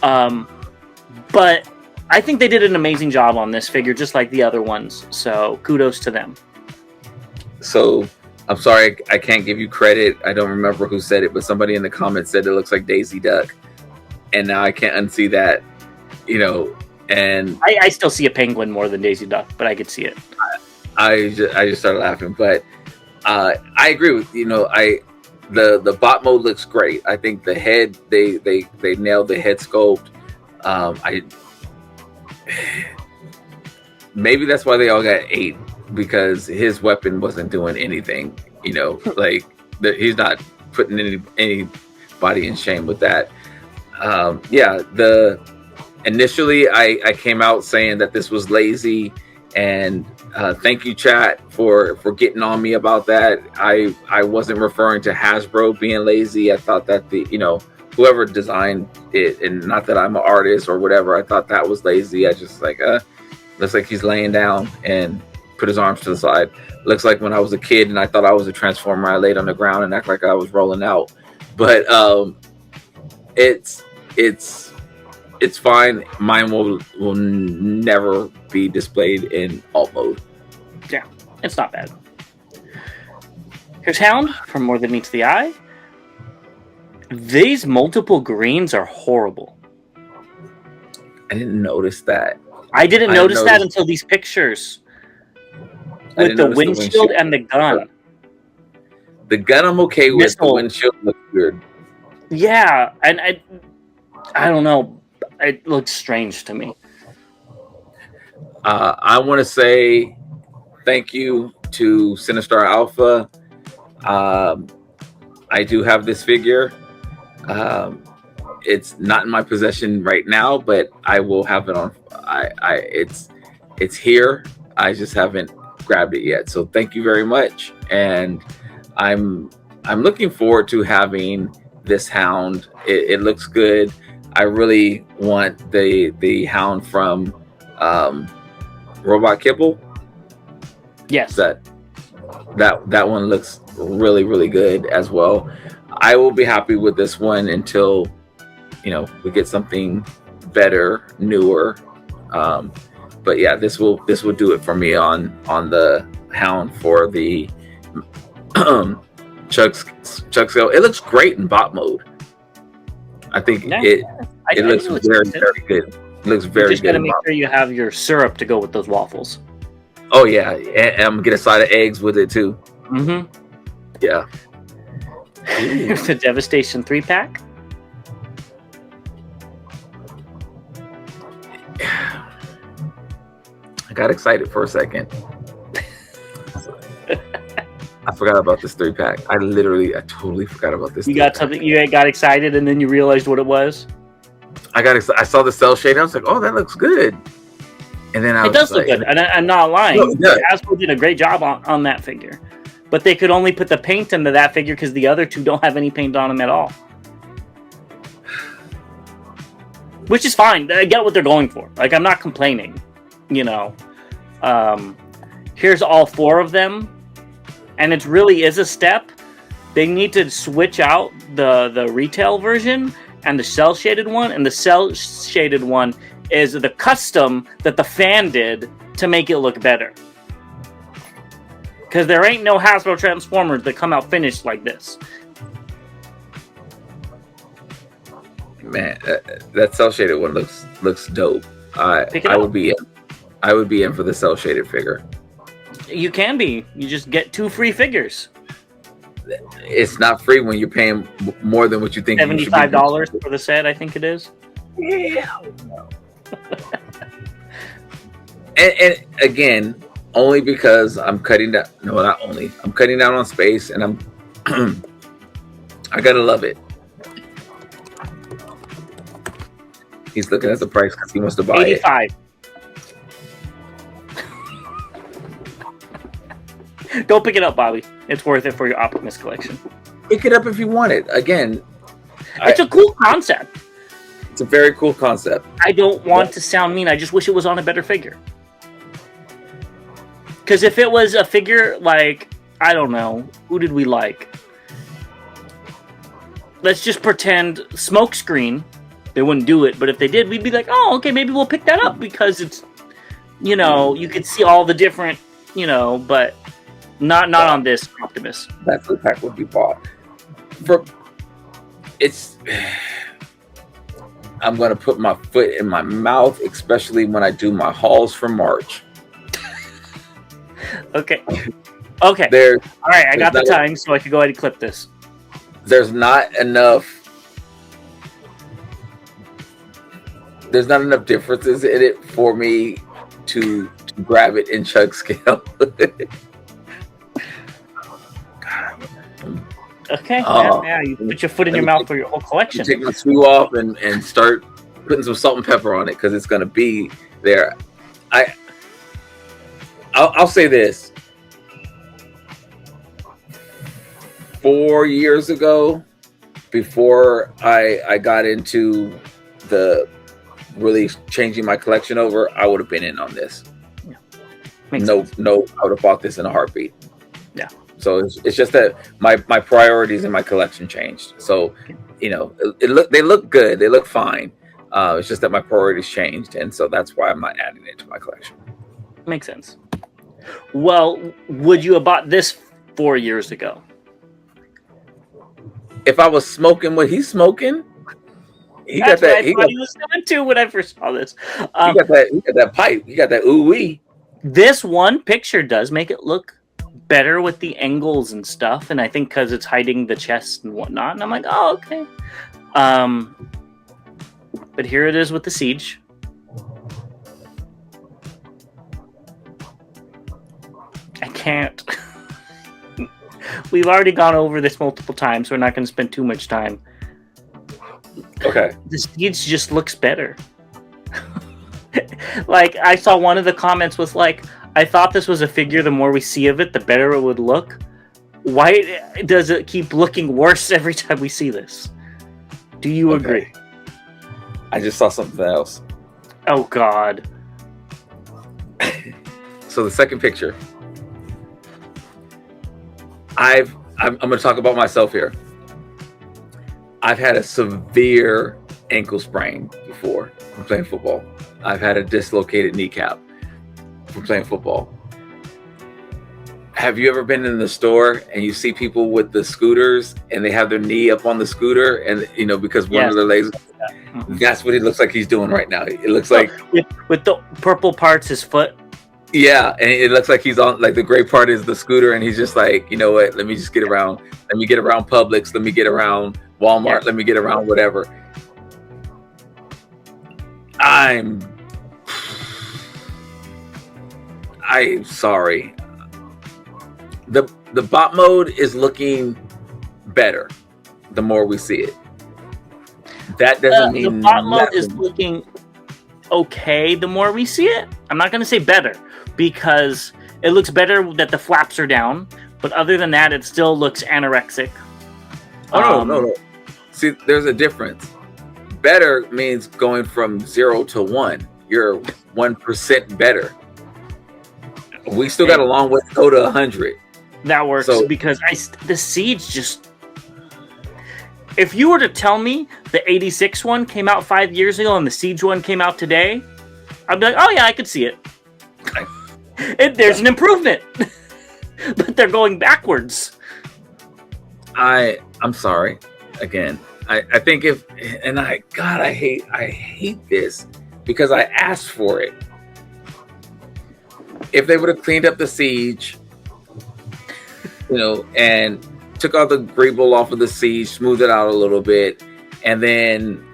But I think they did an amazing job on this figure, just like the other ones. So kudos to them. So I'm sorry, I can't give you credit. I don't remember who said it, but somebody in the comments said it looks like Daisy Duck. And now I can't unsee that, and I still see a penguin more than Daisy Duck, but I could see it. I just started laughing, but I agree with, the bot mode looks great. I think the head, they nailed the head sculpt. Maybe that's why they all got 8, because his weapon wasn't doing anything. Like he's not putting anybody in shame with that. Initially I came out saying that this was lazy, and thank you, chat, for getting on me about that. I wasn't referring to Hasbro being lazy. I thought that whoever designed it, and not that I'm an artist or whatever, I thought that was lazy. I just looks like he's laying down and put his arms to the side. Looks like when I was a kid and I thought I was a Transformer, I laid on the ground and act like I was rolling out. But it's fine. Mine will never be displayed in alt mode. Yeah, it's not bad. Here's Hound from More Than Meets the Eye. These multiple greens are horrible. I didn't notice that. I didn't notice that until these pictures. With the windshield and the gun. The gun I'm okay with. The windshield looks weird. Yeah, and I don't know. It looks strange to me. I want to say thank you to Sinistar Alpha. I do have this figure. It's not in my possession right now, but I will have it on. It's here. I just haven't grabbed it yet. So thank you very much, and I'm looking forward to having this Hound. It looks good. I really want the Hound from Robot Kibble. Yes, that one looks really, really good as well. I will be happy with this one until we get something better, newer. But yeah, this will do it for me on the Hound for the Chug scale. It looks great in bot mode. I think it looks very, very good. It looks very good. You just gotta make sure you have your syrup to go with those waffles. Oh yeah, and I'm gonna get a side of eggs with it too. Mm-hmm. Yeah. Here's the Devastation 3-pack. I got excited for a second. I forgot about this 3-pack. I totally forgot about this. You got something, you got excited and then you realized what it was? I saw the cell shade and I was like, oh, that looks good. And then it does look good. And I'm not lying. No, Hasbro did a great job on that figure. but they could only put the paint into that figure because the other two don't have any paint on them at all. Which is fine. I get what they're going for. Like, I'm not complaining, you know. Here's all 4 of them, and it really is a step. They need to switch out the retail version and the cel-shaded one, and the cel-shaded one is the custom that the fan did to make it look better. Because there ain't no Hasbro Transformers that come out finished like this. Man, that cel-shaded one looks dope. I would be in for the cel-shaded figure. You can be. You just get 2 free figures. It's not free when you're paying more than what you think. $75 for the set, I think it is. Yeah. and again, only because I'm cutting down. No, not only. I'm cutting down on space, and I'm. I gotta love it. He's looking at the price because he wants to buy 85. it. Don't pick it up, Bobby. It's worth it for your Optimus collection. Pick it up if you want it. Again, it's a cool concept. It's a very cool concept. I don't want to sound mean. I just wish it was on a better figure. Because if it was a figure like, I don't know, who did we like? Let's just pretend Smokescreen. They wouldn't do it, but if they did, we'd be like, oh, okay, maybe we'll pick that up because it's, you know, you could see all the different, you know, but not on this Optimus. That food pack would be bought. I'm going to put my foot in my mouth, especially when I do my hauls for March. Okay. All right, I got the time, so I can go ahead and clip this. There's not enough differences in it for me to grab it in chug scale. Okay, yeah, you put your foot in your mouth for your whole collection. Take my shoe off and start putting some salt and pepper on it because it's going to be there. I'll say this. 4 years ago, before I got into the really changing my collection over, I would have been in on this. Yeah. No, I would have bought this in a heartbeat. Yeah. So it's just that my priorities in my collection changed. So, you know, they look good, they look fine. It's just that my priorities changed, and so that's why I'm not adding it to my collection. Makes sense. Well, would you have bought this 4 years ago? If I was smoking what he's smoking, he got that. He was doing too when I first saw this. He got that pipe. He got that ooh wee. This one picture does make it look better with the angles and stuff, and I think because it's hiding the chest and whatnot. And I'm like, oh, okay. But here it is with the Siege. I can't. We've already gone over this multiple times, so we're not going to spend too much time. Okay. The Siege just looks better. Like, I saw one of the comments was like, I thought this was a figure, the more we see of it, the better it would look. Why does it keep looking worse every time we see this? Do you agree? I just saw something else. Oh, God. So the second picture. I'm going to talk about myself here. I've had a severe ankle sprain before from playing football. I've had a dislocated kneecap from playing football. Have you ever been in the store and you see people with the scooters and they have their knee up on the scooter and, you know, because one of their legs, that's what it looks like he's doing right now. It looks like with the purple parts, his foot. Yeah, and it looks like he's on, like the gray part is the scooter, and he's just like, you know what? Let me just get around. Let me get around Publix. Let me get around Walmart. Yeah. Let me get around whatever. I'm sorry. The bot mode is looking better the more we see it. That doesn't mean the bot mode is looking okay the more we see it. I'm not going to say better, because it looks better that the flaps are down, But other than that, it still looks anorexic. Oh, no. See, there's a difference. Better means going from 0 to 1. You're 1% better. We still got a long way to go to 100. That works because the Siege just... If you were to tell me the 86 one came out 5 years ago and the Siege one came out today, I'd be like, oh yeah, I could see it. There's an improvement. But they're going backwards. I'm sorry. Again, I think I hate this because I asked for it. If they would have cleaned up the Siege, and took all the greeble off of the Siege, smoothed it out a little bit, and then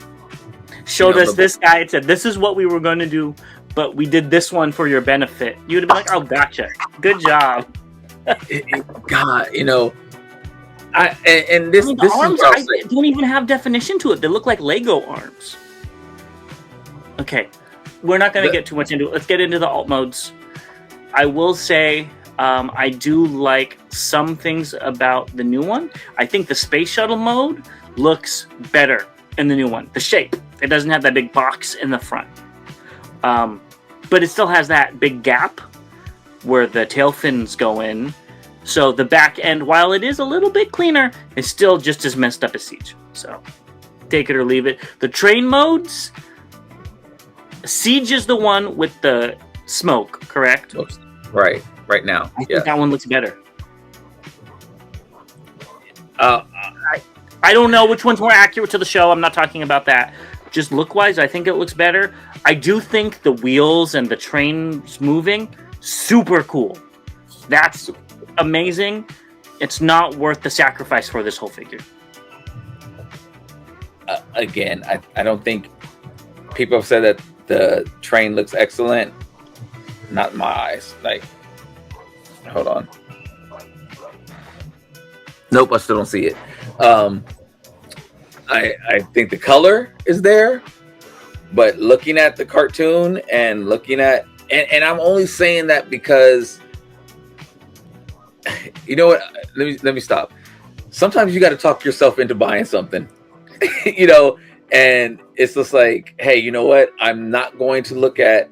showed us this guy and said, this is what we were going to do, but we did this one for your benefit. You would have been like, oh, gotcha. Good job. God, the arms don't even have definition to it. They look like Lego arms. Okay, we're not going to get too much into it. Let's get into the alt modes. I will say I do like some things about the new one. I think the space shuttle mode looks better in the new one. The shape. It doesn't have that big box in the front. But it still has that big gap where the tail fins go in. So the back end, while it is a little bit cleaner, is still just as messed up as Siege. So take it or leave it. The train modes, Siege is the one with the smoke, correct? Right now. I think that one looks better. I don't know which one's more accurate to the show. I'm not talking about that. Just look-wise, I think it looks better. I do think the wheels and the trains moving, super cool. That's amazing. It's not worth the sacrifice for this whole figure. Again, I don't think people have said that the train looks excellent. Not in my eyes. Like, hold on. Nope, I still don't see it. I think the color is there, but looking at the cartoon and looking at, and I'm only saying that because, you know what? Let me stop. Sometimes you got to talk yourself into buying something, and it's just like, hey, you know what? I'm not going to look at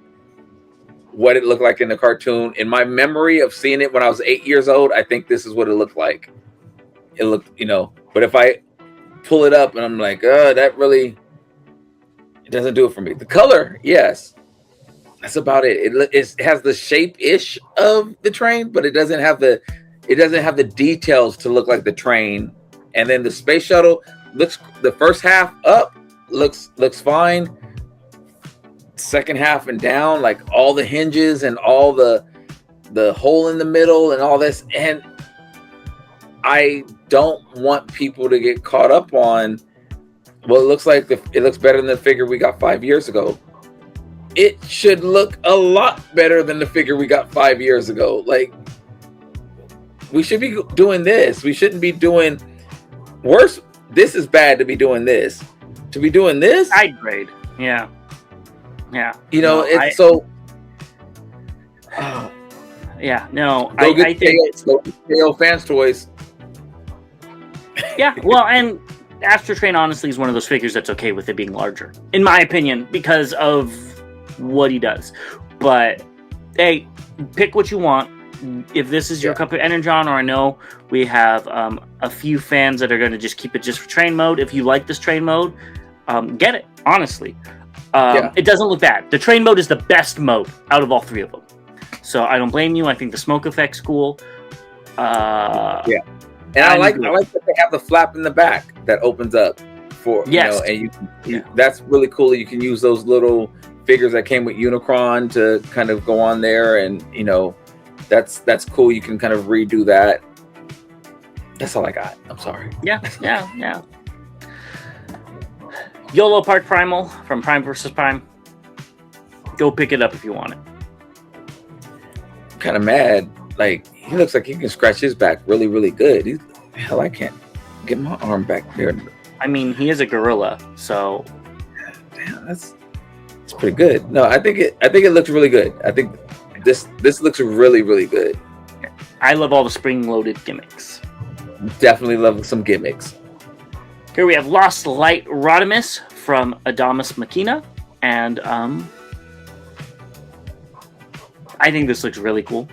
what it looked like in the cartoon. In my memory of seeing it when I was 8 years old, I think this is what it looked like. It looked, but if I pull it up and I'm like, that really, it doesn't do it for me. The color, yes, that's about it. It has the shape-ish of the train, but it doesn't have the details to look like the train. And then the space shuttle looks, the first half up looks fine. Second half and down, like all the hinges and all the hole in the middle and all this, and I don't want people to get caught up on, well, it looks like it looks better than the figure we got 5 years ago. It should look a lot better than the figure we got 5 years ago. Like, we should be doing this. We shouldn't be doing worse. This is bad to be doing this. To be doing this, I'd grade. Yeah. It's so. Yeah, no, I think Teo Fans Toys. Yeah, well, and Astro Train honestly is one of those figures that's okay with it being larger, in my opinion, because of what he does. But hey, pick what you want. If this is your cup of Energon, or I know we have a few fans that are going to just keep it just for train mode. If you like this train mode, get it. Honestly, it doesn't look bad. The train mode is the best mode out of all three of them. So I don't blame you. I think the smoke effect's cool. And I like that they have the flap in the back that opens up for and that's really cool. You can use those little figures that came with Unicron to kind of go on there, and that's cool. You can kind of redo that. That's all I got. I'm sorry. Yeah. YOLO Park Primal from Prime vs. Prime. Go pick it up if you want it. I'm kind of mad. Like, he looks like he can scratch his back really, really good. Hell, I can't get my arm back there. I mean, he is a gorilla, so. Damn, that's pretty good. No, I think it looks really good. I think this looks really, really good. I love all the spring-loaded gimmicks. Definitely love some gimmicks. Here we have Lost Light Rodimus from Adamus Machina, and I think this looks really cool.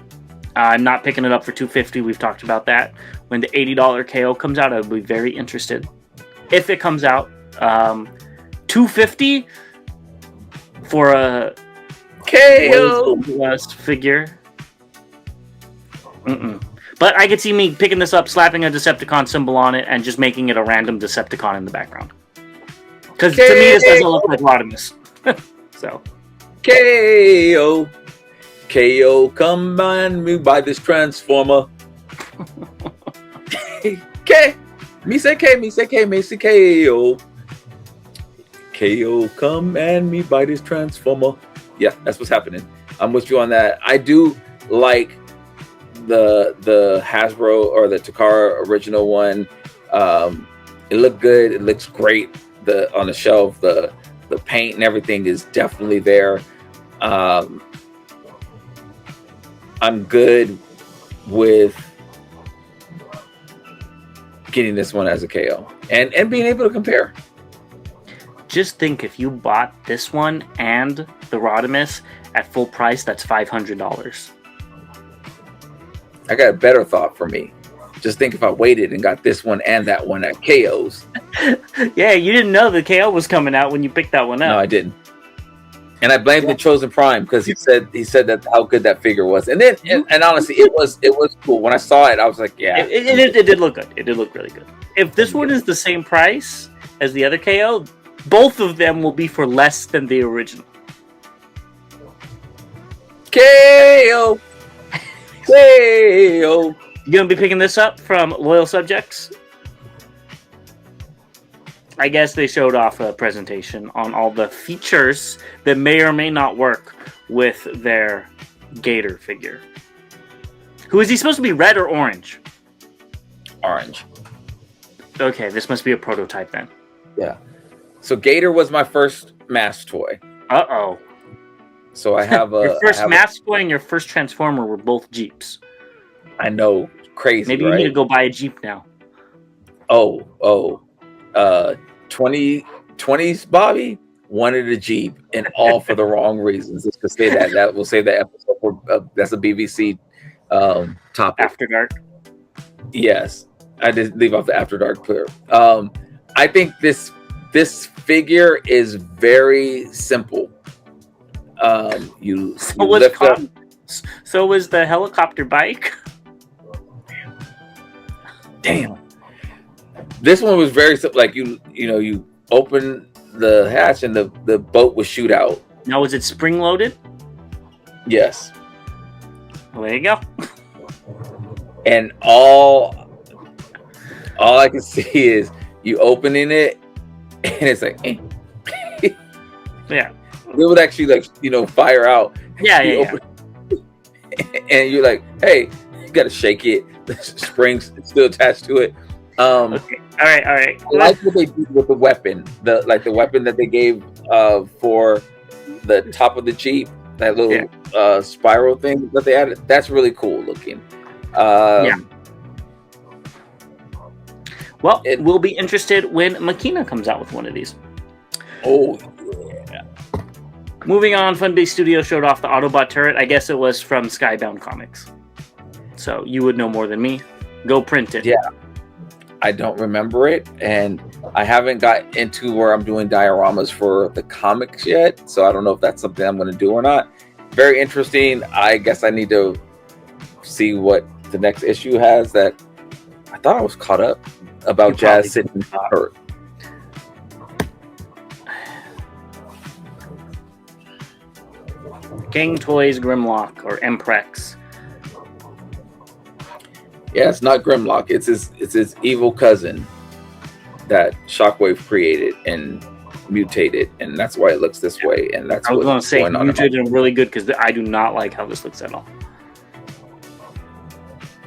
I'm not picking it up for $250. We've talked about that. When the $80 KO comes out, I'll be very interested. If it comes out, $250 for a KO figure. But I could see me picking this up, slapping a Decepticon symbol on it, and just making it a random Decepticon in the background. Because to me, this doesn't look like Rodimus. So. KO. KO, come on me by this transformer. K. Me say K, me say K, me say KO. KO, come and me by this transformer. Yeah, that's what's happening. I'm with you on that. I do like the Hasbro or the Takara original one. It looked good. It looks great. On the shelf, the paint and everything is definitely there. I'm good with getting this one as a KO and being able to compare. Just think, if you bought this one and the Rodimus at full price, that's $500. I got a better thought for me. Just think if I waited and got this one and that one at KOs. Yeah, you didn't know the KO was coming out when you picked that one up. No, I didn't. And I blamed the Chosen Prime because he said that how good that figure was. And then and honestly, it was cool. When I saw it, I was like, yeah. It did look good. It did look really good. If this one is the same price as the other KO, both of them will be for less than the original. KO. KO. You gonna be picking this up from Loyal Subjects? I guess they showed off a presentation on all the features that may or may not work with their Gator figure. Who is he supposed to be, red or orange? Orange. Okay, this must be a prototype then. Yeah. So Gator was my first mass toy. Uh-oh. So I have a... Your first mass toy and your first Transformer were both Jeeps. I know. Crazy, Maybe you need to go buy a Jeep now. 20s Bobby wanted a Jeep, and all for the wrong reasons. Let's just say that we'll save that episode for that's a BBC topic. After Dark. Yes, I did leave off the After Dark clear. I think this figure is very simple. You lift up. So was the helicopter bike. Damn. This one was very simple. Like you open the hatch and the boat would shoot out. Now, was it spring loaded? Yes. Well, there you go. And all I can see is you opening it, and it's like, yeah. It would actually fire out. Yeah. And you're like, hey, you gotta shake it. The spring's still attached to it. Okay. All right. I like what they did with the weapon. The weapon that they gave for the top of the Jeep, that little spiral thing that they added. That's really cool looking. Yeah. Well, we'll be interested when Machina comes out with one of these. Oh, yeah. Moving on, Funbase Studio showed off the Autobot turret. I guess it was from Skybound Comics. So you would know more than me. Go print it. Yeah. I don't remember it, and I haven't got into where I'm doing dioramas for the comics yet, so I don't know if that's something I'm going to do or not. Very interesting. I guess I need to see what the next issue has. That I thought I was caught up about Jazz sitting hurt. Gang Toys Grimlock, or Emprex. Yeah, it's not Grimlock. It's his evil cousin that Shockwave created and mutated, and that's why it looks this way. And that's I was going to say mutated and really good, because I do not like how this looks at all.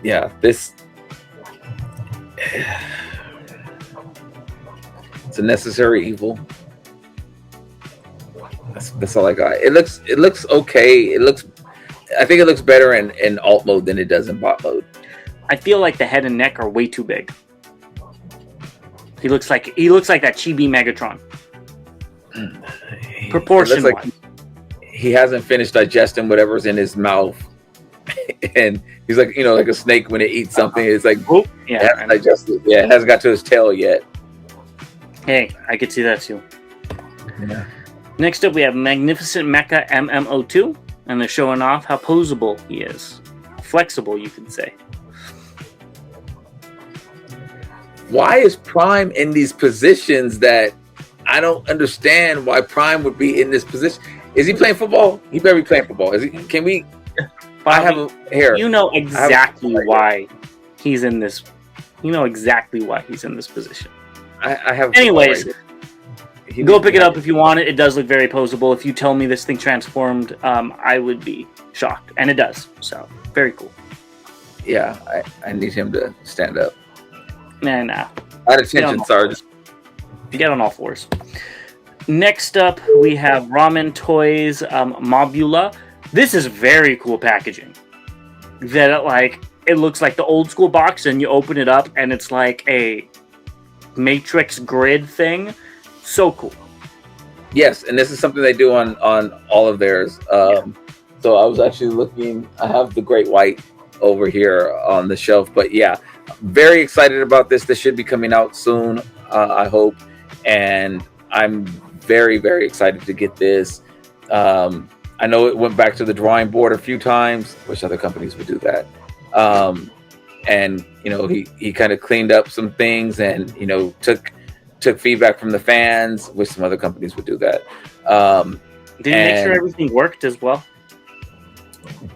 Yeah, this it's a necessary evil. That's all I got. It looks okay. It looks I think it looks better in alt mode than it does in bot mode. I feel like the head and neck are way too big. He looks like that chibi Megatron. Proportion Like he hasn't finished digesting whatever's in his mouth, and he's like, like a snake when it eats something. It's like, yeah, it hasn't digested. Yeah, it hasn't got to his tail yet. Hey, I could see that too. Yeah. Next up, we have Magnificent Mecha MMO2, and they're showing off how posable he is, flexible, you could say. Why is Prime in these positions that I don't understand? Why Prime would be in this position? Is he playing football? He better be playing football. Is he? Can we? I have a hair. You know exactly why he's in this. You know exactly why he's in this position. I have. Anyways, go pick it up if you want it. It does look very posable. If you tell me this thing transformed, I would be shocked, and it does. So very cool. Yeah, I need him to stand up. Nah. Out of attention, Sarge. Get on all fours. Next up, we have Ramen Toys Mobula. This is very cool packaging. That it looks like the old school box, and you open it up, and it's like a matrix grid thing. So cool. Yes, and this is something they do on all of theirs. So I was actually looking. I have the Great White over here on the shelf, but yeah, very excited about this. This should be coming out soon, I hope, and I'm very, very excited to get this. I know it went back to the drawing board a few times. Wish other companies would do that. And he kind of cleaned up some things, and took feedback from the fans. Wish some other companies would do that. Did you make sure everything worked as well?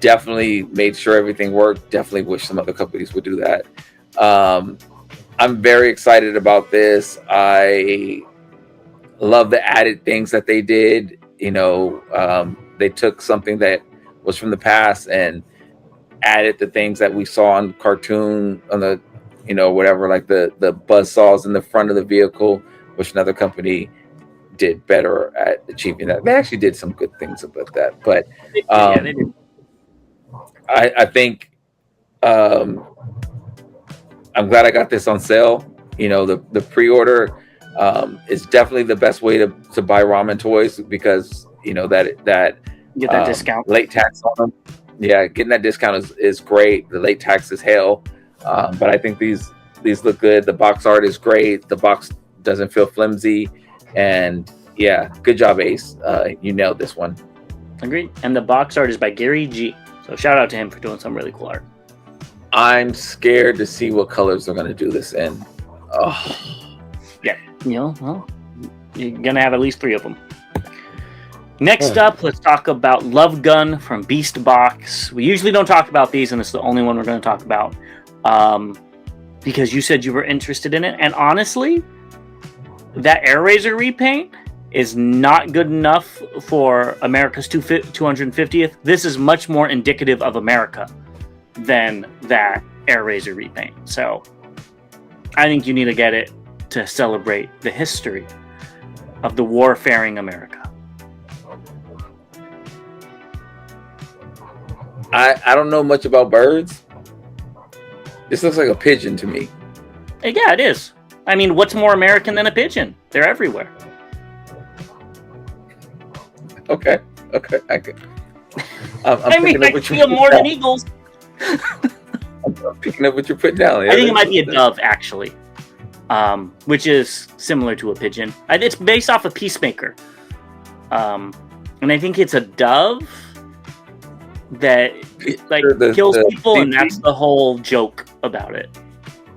Definitely made sure everything worked. Definitely wish some other companies would do that. I'm very excited about this. I love the added things that they did. They took something that was from the past and added the things that we saw on cartoon on the, whatever, like the buzzsaws in the front of the vehicle, which another company did better at achieving that. They actually did some good things about that, but they did. I think I'm glad I got this on sale. The pre-order is definitely the best way to buy ramen toys, because that get that discount, late tax on them. Yeah, getting that discount is great. The late tax is hell, but I think these look good. The box art is great. The box doesn't feel flimsy, and yeah, good job, Ace. You nailed this one. Agreed. And the box art is by Gary G. So shout out to him for doing some really cool art. I'm scared to see what colors they're going to do this in. Oh. Yeah, well, you're going to have at least 3 of them. Next up, let's talk about Love Gun from Beast Box. We usually don't talk about these, and it's the only one we're going to talk about. Because you said you were interested in it. And honestly, that Air Razor repaint is not good enough for America's 250th. This is much more indicative of America than that Air Razor repaint. So I think you need to get it to celebrate the history of the warfaring America. I don't know much about birds. This looks like a pigeon to me. Yeah, it is. I mean, what's more American than a pigeon? They're everywhere. Okay. I could. I feel more than eagles. I'm picking up what you're putting down. I think it might be a dove, actually, which is similar to a pigeon. It's based off of Peacemaker, and I think it's a dove that kills people, and that's the whole joke about it.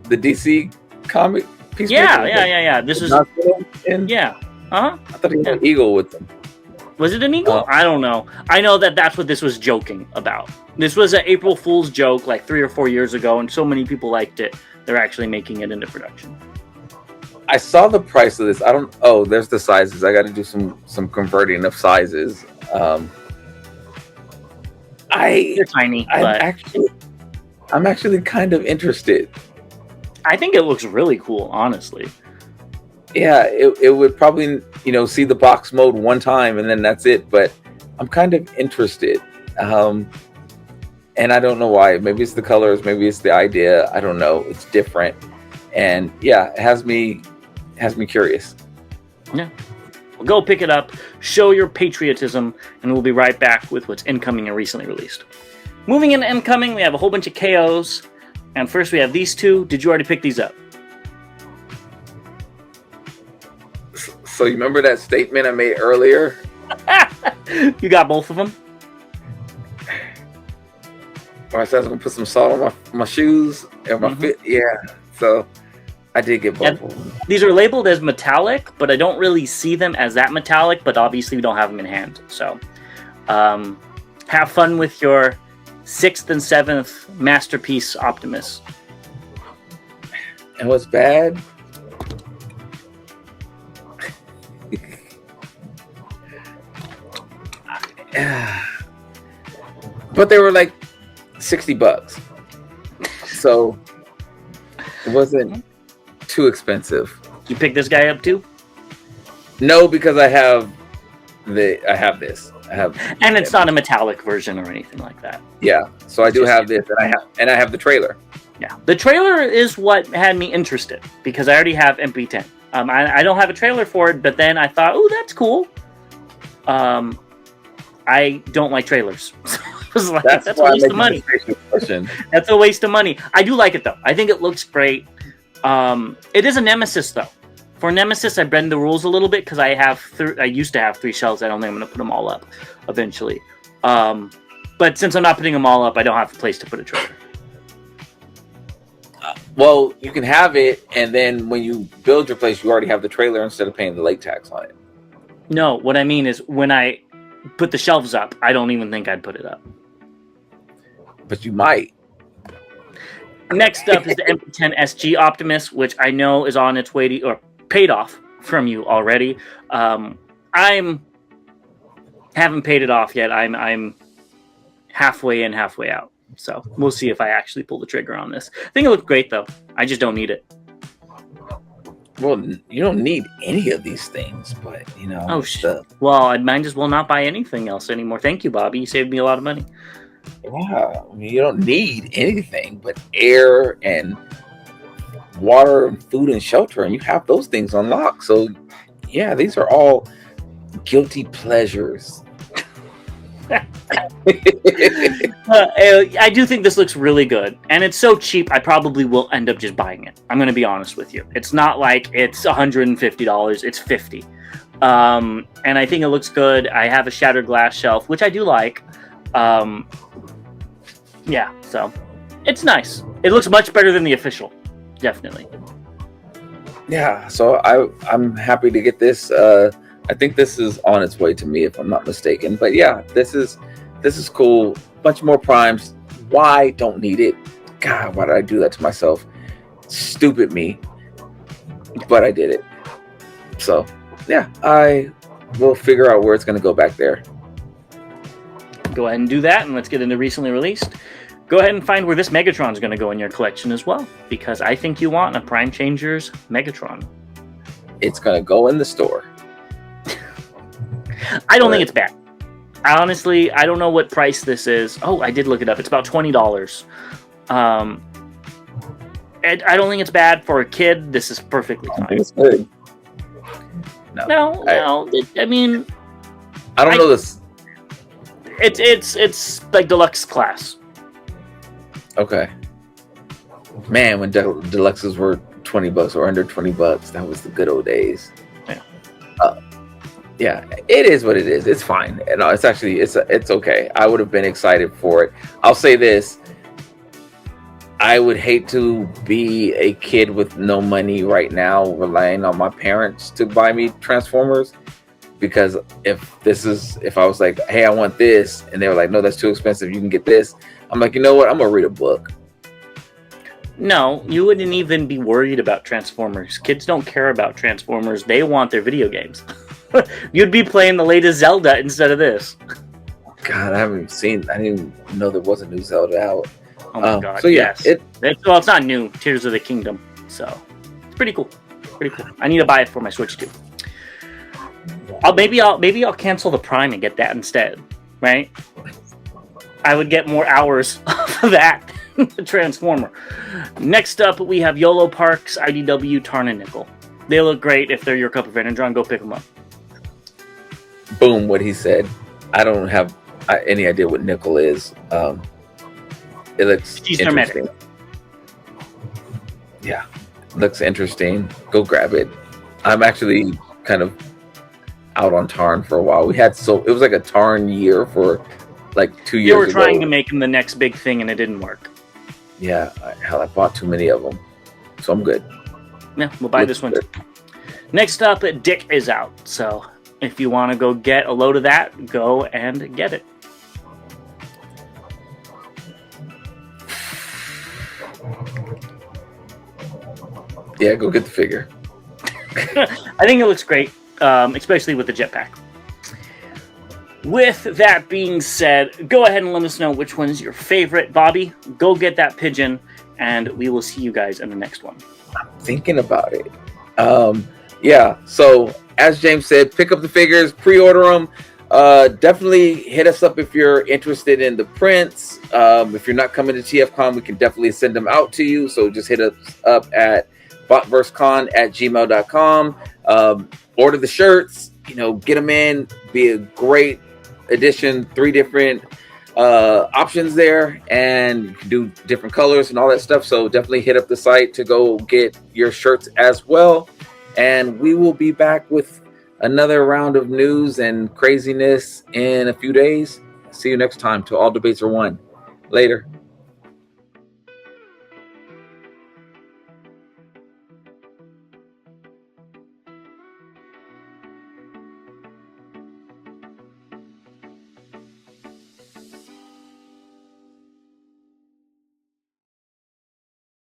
The DC comic Peacemaker? Yeah. This is yeah. I thought he had an eagle with them. Was it an eagle? I don't know. I know that's what this was joking about. This was an April Fool's joke like 3 or 4 years ago, and so many people liked it. They're actually making it into production. I saw the price of this. There's the sizes. I got to do some converting of sizes. They're tiny. I'm actually kind of interested. I think it looks really cool, honestly. Yeah, it would probably, see the box mode one time and then that's it. But I'm kind of interested. and I don't know why. Maybe it's the colors, maybe it's the idea. I don't know. It's different, and yeah, it has me curious. Yeah. Well, go pick it up, show your patriotism, and we'll be right back with what's incoming and recently released. Moving into incoming, we have a whole bunch of KOs, and first we have these two. Did you already pick these up? So you remember that statement I made earlier? You got both of them? Or I said I was gonna put some salt on my shoes and my fit. Yeah, so I did get both of them. These are labeled as metallic, but I don't really see them as that metallic, but obviously we don't have them in hand. So have fun with your 6th and 7th Masterpiece Optimus. And what's bad? But they were like $60, so it wasn't too expensive. You pick this guy up too? No, because I have this. And it's not a metallic version or anything like that. Yeah, so I do have this, and I have the trailer. Yeah, the trailer is what had me interested because I already have MP10. I don't have a trailer for it, but then I thought, oh, that's cool. I don't like trailers. Like, that's a waste of money. That's a waste of money. I do like it though. I think it looks great. It is a Nemesis though. For Nemesis, I bend the rules a little bit because I used to have 3 shells. I don't think I'm going to put them all up eventually. But since I'm not putting them all up, I don't have a place to put a trailer. Well, you can have it, and then when you build your place, you already have the trailer instead of paying the late tax on it. No, what I mean is when I put the shelves up, I don't even think I'd put it up. But you might. Next up is the MP10 SG Optimus, which I know is on its way to, or paid off from you already. I'm haven't paid it off yet. I'm halfway in, halfway out. So we'll see if I actually pull the trigger on this. I think it looks great though. I just don't need it. Well, you don't need any of these things, but you know. Oh shit. Well, I might as well not buy anything else anymore. Thank you, Bobby. You saved me a lot of money. Yeah, I mean, you don't need anything but air and water and food and shelter, and you have those things unlocked. So, yeah, these are all guilty pleasures. I do think this looks really good, and it's so cheap I probably will end up just buying it. I'm going to be honest with you. It's not like it's $150, it's $50. And I think it looks good. I have a shattered glass shelf, which I do like. Yeah, so it's nice. It looks much better than the official, definitely. Yeah, so I'm happy to get this. I think this is on its way to me, if I'm not mistaken. But yeah, this is cool. Bunch more primes. Why don't need it? God, why did I do that to myself? Stupid me. But I did it. So yeah, I will figure out where it's going to go back there. Go ahead and do that, and let's get into recently released. Go ahead and find where this Megatron is going to go in your collection as well, because I think you want a Prime Changers Megatron. It's going to go in the store. I don't think it's bad. Honestly, I don't know what price this is. Oh, I did look it up. It's about $20. I don't think it's bad for a kid. This is perfectly fine. It's good. No. I mean, I don't know this. It's like deluxe class. Okay. Man, when deluxes were $20 or under $20, that was the good old days. Yeah. Yeah, it is what it is. It's fine. And it's actually it's okay. I would have been excited for it. I'll say this. I would hate to be a kid with no money right now, relying on my parents to buy me Transformers. Because if I was like, hey, I want this, and they were like, no, that's too expensive, you can get this. I'm like, you know what? I'm gonna read a book. No, you wouldn't even be worried about Transformers. Kids don't care about Transformers. They want their video games. You'd be playing the latest Zelda instead of this. God, I didn't even know there was a new Zelda out. Oh my god! So yeah, yes. It's not new. Tears of the Kingdom. So it's pretty cool. Pretty cool. I need to buy it for my Switch too. Maybe I'll cancel the Prime and get that instead, right? I would get more hours of that Transformer. Next up, we have YOLO Parks IDW Tarn and Nickel. They look great. If they're your cup of energon, go pick them up. Boom, what he said. I don't have any idea what Nickel is. It looks interesting. Yeah, looks interesting. Go grab it. I'm actually kind of out on Tarn for a while. It was like a Tarn year for like 2 years ago. You were trying to make him the next big thing and it didn't work. Yeah, I bought too many of them. So I'm good. Yeah, we'll buy this one too. Next up, Dick is out. So if you want to go get a load of that, go and get it. Yeah, go get the figure. I think it looks great, especially with the jetpack. With that being said, go ahead and let us know which one is your favorite. Bobby, go get that pigeon, and we will see you guys in the next one. I'm thinking about it. Yeah, so as James said, pick up the figures, pre-order them. Definitely hit us up if you're interested in the prints. If you're not coming to TFcon, we can definitely send them out to you. So just hit us up at botversecon@gmail.com. Order the shirts, get them in, be a great addition. 3 different options there, and you can do different colors and all that stuff. So definitely hit up the site to go get your shirts as well. And we will be back with another round of news and craziness in a few days. See you next time. Till all debates are won. Later.